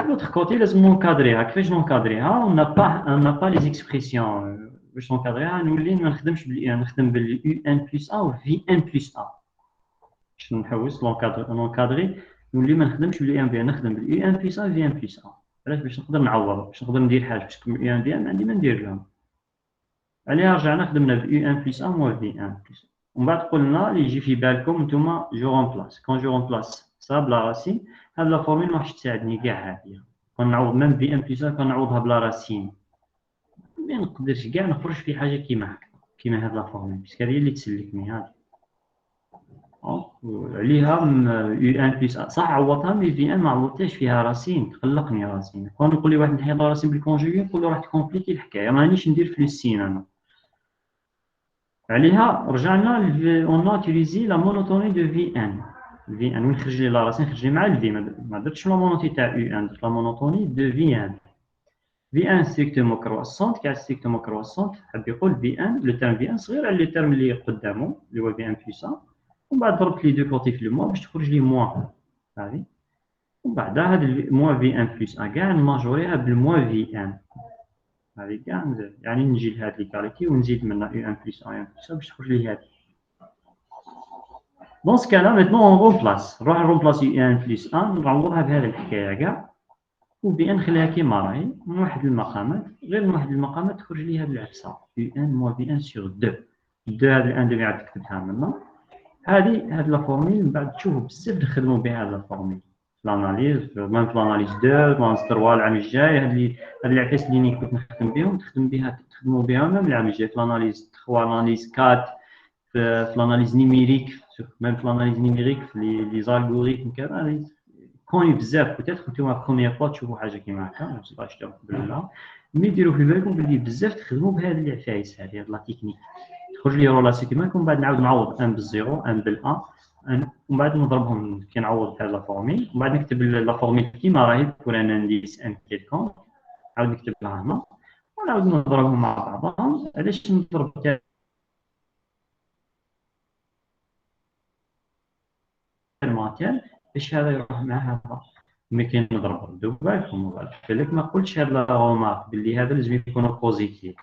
L'autre côté, لازم نكادريها. كيفاش نكادريها؟ on n'a pas les expressions. باش نكادريها نولي ما نخدمش باليو ان، نخدم باليو ان بلس ا و في ان بلس ا. باش نحوس نكادري نولي ما نخدمش باليو ان في ان، نخدم باليو ان بلس ا في ان بلس ا. علاش؟ باش نقدر نعوض، باش نقدر ندير حاجه، باش اليو ان في ان عندي ما ندير لهم. عليها رجعنا خدمنا باليو ان بلس ا موان في ان بلس. ومن بعد قلنا اللي يجي في بالكم نتوما جو رومبلاس. كون جو رومبلاس صا بلا راسين، هاد لا فورميل ما راحش تساعدني كاع هادي. كنعوض ميم في ان بلس ا كنعوضها بلا راسين، ما نقدرش كاع نخرج في حاجه كيما هكا، كيما هاد لا فورميل، باسكو هي اللي تسلكني هادي. عليها يو ان بلس ا صح عوضتها، مي في ان ما عوضتهاش فيها راسين، تقلقني راسين. كون نقول لي واحد نحيد راسين بالكونجوغي نقول له راح تكومبليكي الحكايه، مانيش ندير في السين انا. عليها رجعنا اون اوتيليزي لا مونوتوني دو في ان. في ان وين خرج لي لا راسين، خرج لي مع الفي، ما درتش لا مونوتوني تاع يو ان، درت لا مونوتوني دو في ان. في ان ستريكتومون كرواسونت، كاع ستريكتومون كرواسونت حاب يقول في ان لو تيرم في ان صغير على لو تيرم اللي قدامه اللي هو في ان بلس ا، ومن بعد ضربت لي دو كوتي في لو موان باش تخرج لي موان هذه. ومن بعد هاد موان في ان بلس ا كاع نماجوريها بالموان في ان هذه كاع نزيد، يعني نجي لهاد لي كاليتي ونزيد منها يو ان بلس ا يو ان بلس ا باش تخرج لي هذه. دون سكا لا ميتنون اون رومبلاس، نروح نرومبلاسي يو ان بلس ا، نعوضها بهذه الحكايه كاع، وبي ان نخليها كيما راهي، نوحد المقامات، غير نوحد المقامات تخرج لي هاد العفسه في ان موان في ان سور دو. دو هاد الان اللي عاد تكتبها منا، هاد لا فورميل من بعد تشوفوا بزاف نخدموا بها هاد لا فورميل في لاناليز، ميم في لاناليز 2 لاناليز 3 العام الجاي. هاد العفايس اللي كنت نخدم بهم تخدموا بها ميم العام الجاي في لاناليز 3 لاناليز 4 في لاناليز نيميريك، ميم في لاناليز نيميريك في لي زالغوريثم كذا كوني بزاف. بوتيتر نتوما بروميير فوا تشوفوا حاجه كيما هكا، ما نسيتش تاخذوا بالله، مي ديروا في بالكم بلي بزاف تخدموا بهذه العفايس هذه، هاد لا تكنيك. تخرج لي رولاسي كيما هكا، ومن بعد نعاود نعوض ان بالزيرو ان بالان، ومن بعد نضربهم كي نعوض هاد لا فورميل، ومن بعد نكتب لا فورميل كيما راهي بور ان انديس ان كيلكون، نعاود نكتبها هنا ونعاود نضربهم مع بعضهم. علاش نضرب الماتير؟ باش هذا يروح مع هذا، ملي كنضرب ردوا بالكم. بالك ما قلتش هاد لا رومارك بلي هذا لازم يكون بوزيتيف،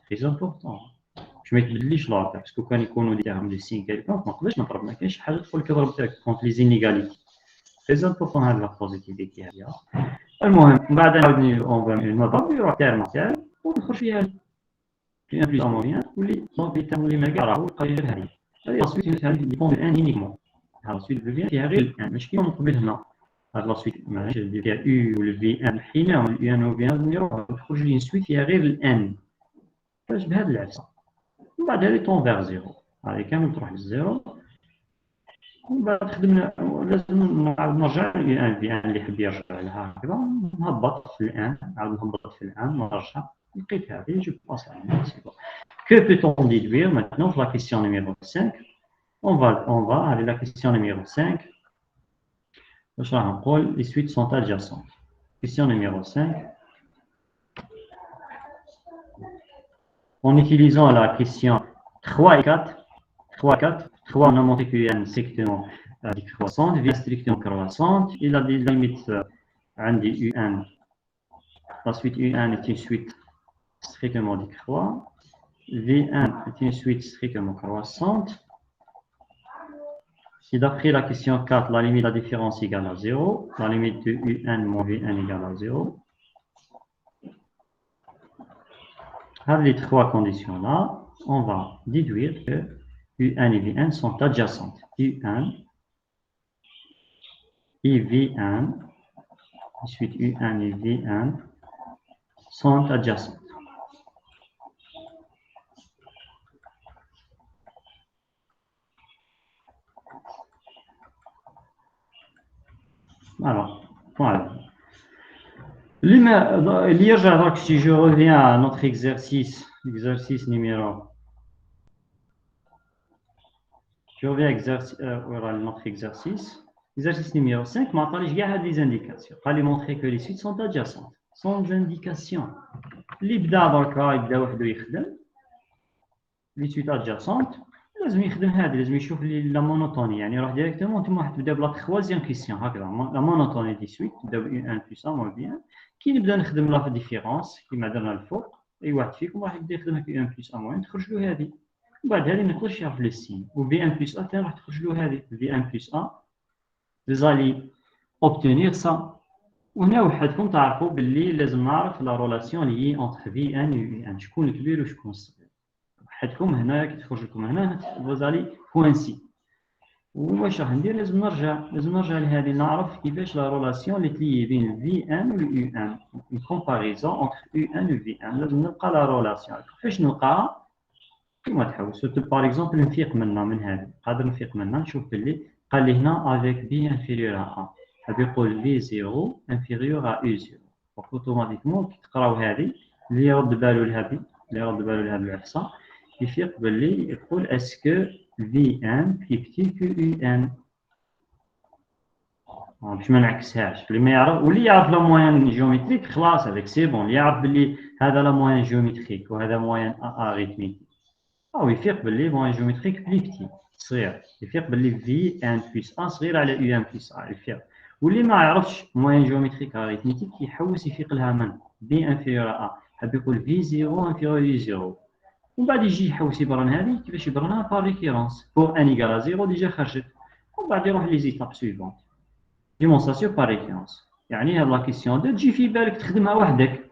تري امبورطون، باش ما يتبدليش لوطر، باسكو كان يكونوا ديهم دي سين كيلكون ما نقدرش نضرب، ما كاينش حاجه تقول لك ضرب ديريكت كونت لي زينيغاليتي، تري امبورطون هاد لا بوزيتيفيتي هذه. المهم من بعد نعاود نضرب يروح تاع ماتير وندخل فيها في ان بليس موين، ولي دونك تولي ما كاع راهو يبقى غير هذه لا سويت تاع ديبون دو ان يونيكمون. هاد سويت فيها غير الان، ماشي كيما من قبل هنا. هاد لا سويت ماشي فيها يو ولا في ان، حيناهم اليو ان و في ان يروح تخرج لي سويت فيها غير الان، باش بهاد العفسه. ومن بعد هذه طون فيغ زيرو، هذه كامل تروح للزيرو. ومن بعد خدمنا لازم نعاود نرجع الى ان في ان اللي يحب يرجع لها هكذا، نهبط في الان، نعاود نهبط في الان، نرجع لقيت هذه جو باس عليها سي بون. Que peut-on déduire maintenant pour la question numéro 5? On va aller la question numéro 5. Les suites sont adjacentes. Question numéro 5. En utilisant la question 3 et 4, 3 et 4, 3 on a montré qu'il y a une strictement décroissante, via strictement croissante. Il a des limites UN. La suite UN est une suite strictement décroissante. V1 est une suite strictement croissante. Si d'après la question 4, la limite de la différence égale à 0, la limite de UN moins Vn égale à 0, avec les trois conditions-là, on va déduire que UN et Vn sont adjacentes. UN et Vn, ensuite UN et Vn sont adjacentes. Si je reviens à notre exercice numéro. Je reviens à notre exercice. Exercice numéro 5, maintenant, je garde des indications. Il fallait montrer que les suites sont adjacentes, sans indication. L'ibda barka, ibda wahdo يخدم. Les suites adjacentes, لازم يخدم هذه، لازم يشوف la monotonie. يعني راح directement انتم راح تبدا بلا troisième question هكذا. La monotonie des suites تبدا ب 1 plus 1 moins bien. كي نبدا نخدم لا ديفيرونس كيما درنا الفوق، اي واحد فيكم راح يبدا يخدمها في 1 plus 1 moins تخرج له هذه. وبعد هذه ما يقدرش يعرف لو سين، و في 1 plus 1 ثاني راح تخرج له هذه في 1 plus 1. Vous allez obtenir ça. وهنا وحدكم تعرفوا باللي لازم نعرف لا رولاسيون اللي هي انتر في ان و في ان، شكون الكبير وشكون الصغير. وحدكم هنا كي تخرج لكم هنا فوزالي كوانسي. واش راح ندير؟ لازم نرجع لهذه، نعرف كيفاش لا رولاسيون اللي تلي بين في ان و يو ان، اون كومباريزون انتر يو ان و في ان. لازم نلقى لا رولاسيون. كيفاش نلقاها؟ كيما تحوس باغ اكزومبل نفيق منها من هذه، قادر نفيق منها نشوف باللي قال لي هنا افيك بي انفيريور ا، هذا يقول في 0 انفيريور ا يو 0. دونك اوتوماتيكمون كي تقراو هذه اللي يرد بالو لهذه، العفسه يفيق باللي يقول اسكو في ان بلي بتي كو يو ان. باش ما نعكسهاش، اللي ما يعرف واللي يعرف لا موين جيومتريك خلاص هذاك سي بون، اللي يعرف باللي هذا لا موين جيومتريك وهذا موين اريتميك أو يفيق باللي موين جيومتريك بلي بتي صغير، يفيق باللي في ان بلس ان صغير على يو ان بلس ان يفيق. واللي ما يعرفش موين جيومتريك اريتميتيك يحوس يفيق لها من بي انفيريور ا، حاب يقول في 0 انفيريور يو 0. ومن بعد يجي يحوس يبرن هذه كيفاش يبرنها بار ريكيرونس بور ان ايكال زيرو ديجا خرجت. ومن بعد يروح لي زيتاب سويفونت ديمونستراسيون بار ريكيرونس. يعني هاد لا كيسيون تجي في بالك تخدمها وحدك،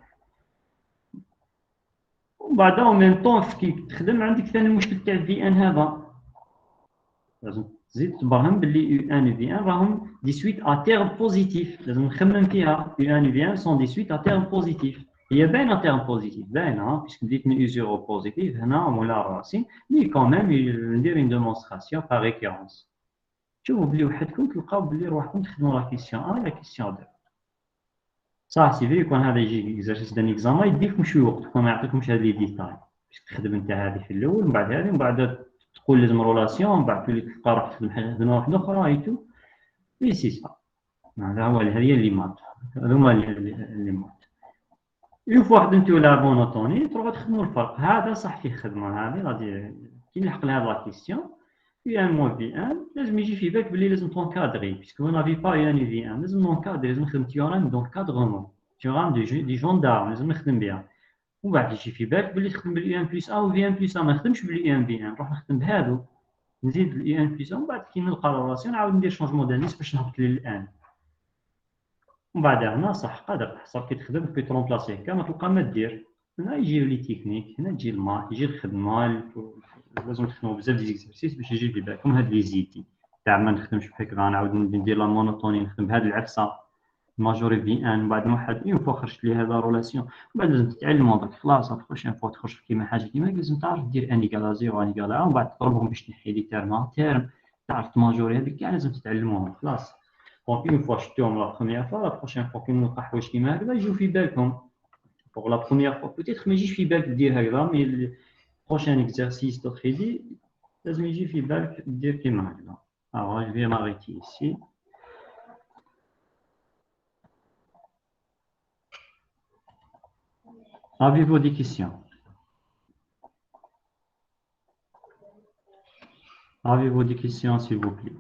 وبعد او ميم طون كي تخدم عندك ثاني المشكل تاع في ان هذا، لازم تزيد تبرهن باللي يو ان و في ان راهم دي سويت ا تيرم بوزيتيف. لازم نخمم فيها يو ان و في ان سون دي سويت ا تيرم بوزيتيف. هي باينه تيرم بوزيتيف باينه باسكو بديت من يو 0 بوزيتيف هنا مولا راسين، مي كوميم ندير اون ديمونستراسيون بار ريكيرونس. شوفوا بلي وحدكم تلقاو بلي روحكم تخدموا لا كيسيون 1 لا كيسيون 2. صح سي في يكون هذا يجي اكزرسيس دان اكزامان يديكم شويه وقت، ما يعطيكمش هاد لي ديتاي باش تخدم انت هذه في الاول، من بعد هذه، من بعد تقول لازم رولاسيون، من بعد تلقى روحك تخدم حاجه واحده اخرى ايتو. اي سي صح، هذا هو هذه اللي مات، هذوما اللي مات. اون فوا خدمتو لا مونوتوني تروحوا تخدموا الفرق. هذا صح فيه خدمه، هذه غادي كي نلحق لهاد لا كيسيون في ان مو في ان لازم يجي في بالك بلي لازم تونكادري، باسكو اون افي با يعني في ان لازم نونكادري، لازم نخدم تيورام دونكادغمون، تيورام دي جوندارم لازم نخدم بها. ومن بعد يجي في بالك بلي تخدم بالاي ان بلس ا و في ان بلس ا، ما نخدمش بالاي ان في ان، نروح نخدم بهادو نزيد الاي ان بلس ا، ومن بعد كي نلقى الراسيون نعاود ندير شونجمون دانيس باش نهبط للان. ومن بعد هنا صح قادر تحصل كي تخدم كي ترومبلاسي هكا ما تلقى ما دير. هنا يجيو لي تكنيك، هنا تجي المات، يجي الخدمه، لازم تخدموا بزاف دي زيكزارسيس باش يجي في بالكم هاد لي زيتي تاع ما نخدمش بهكذا نعاود ندير لا مونوتوني، نخدم بهاد العفسه ماجوري في ان. بعد ما واحد اون فوا خرجت لي هذا رولاسيون بعد لازم تتعلموا داك خلاص بروشين فوا تخرج كيما حاجه كيما لازم تعرف دير ان ايكال زيرو ان ايكال ومن بعد تضربهم باش تنحي لي تيرم تعرف تماجوري هذيك كاع لازم تتعلموهم خلاص. دونك اون فوا شفتوهم لا بروميير فوا، لا بروشين فوا كي نلقى حوايج كيما هكذا يجيو في بالكم. بوغ لا بروميير فوا بوتيتر ما يجيش في بالك دير هكذا، مي بروشين اكزرسيس دوطخيدي لازم يجي في بالك دير كيما هكذا. Alors, je vais m'arrêter ici. Avez-vous des questions? Avez-vous des questions, s'il vous plaît?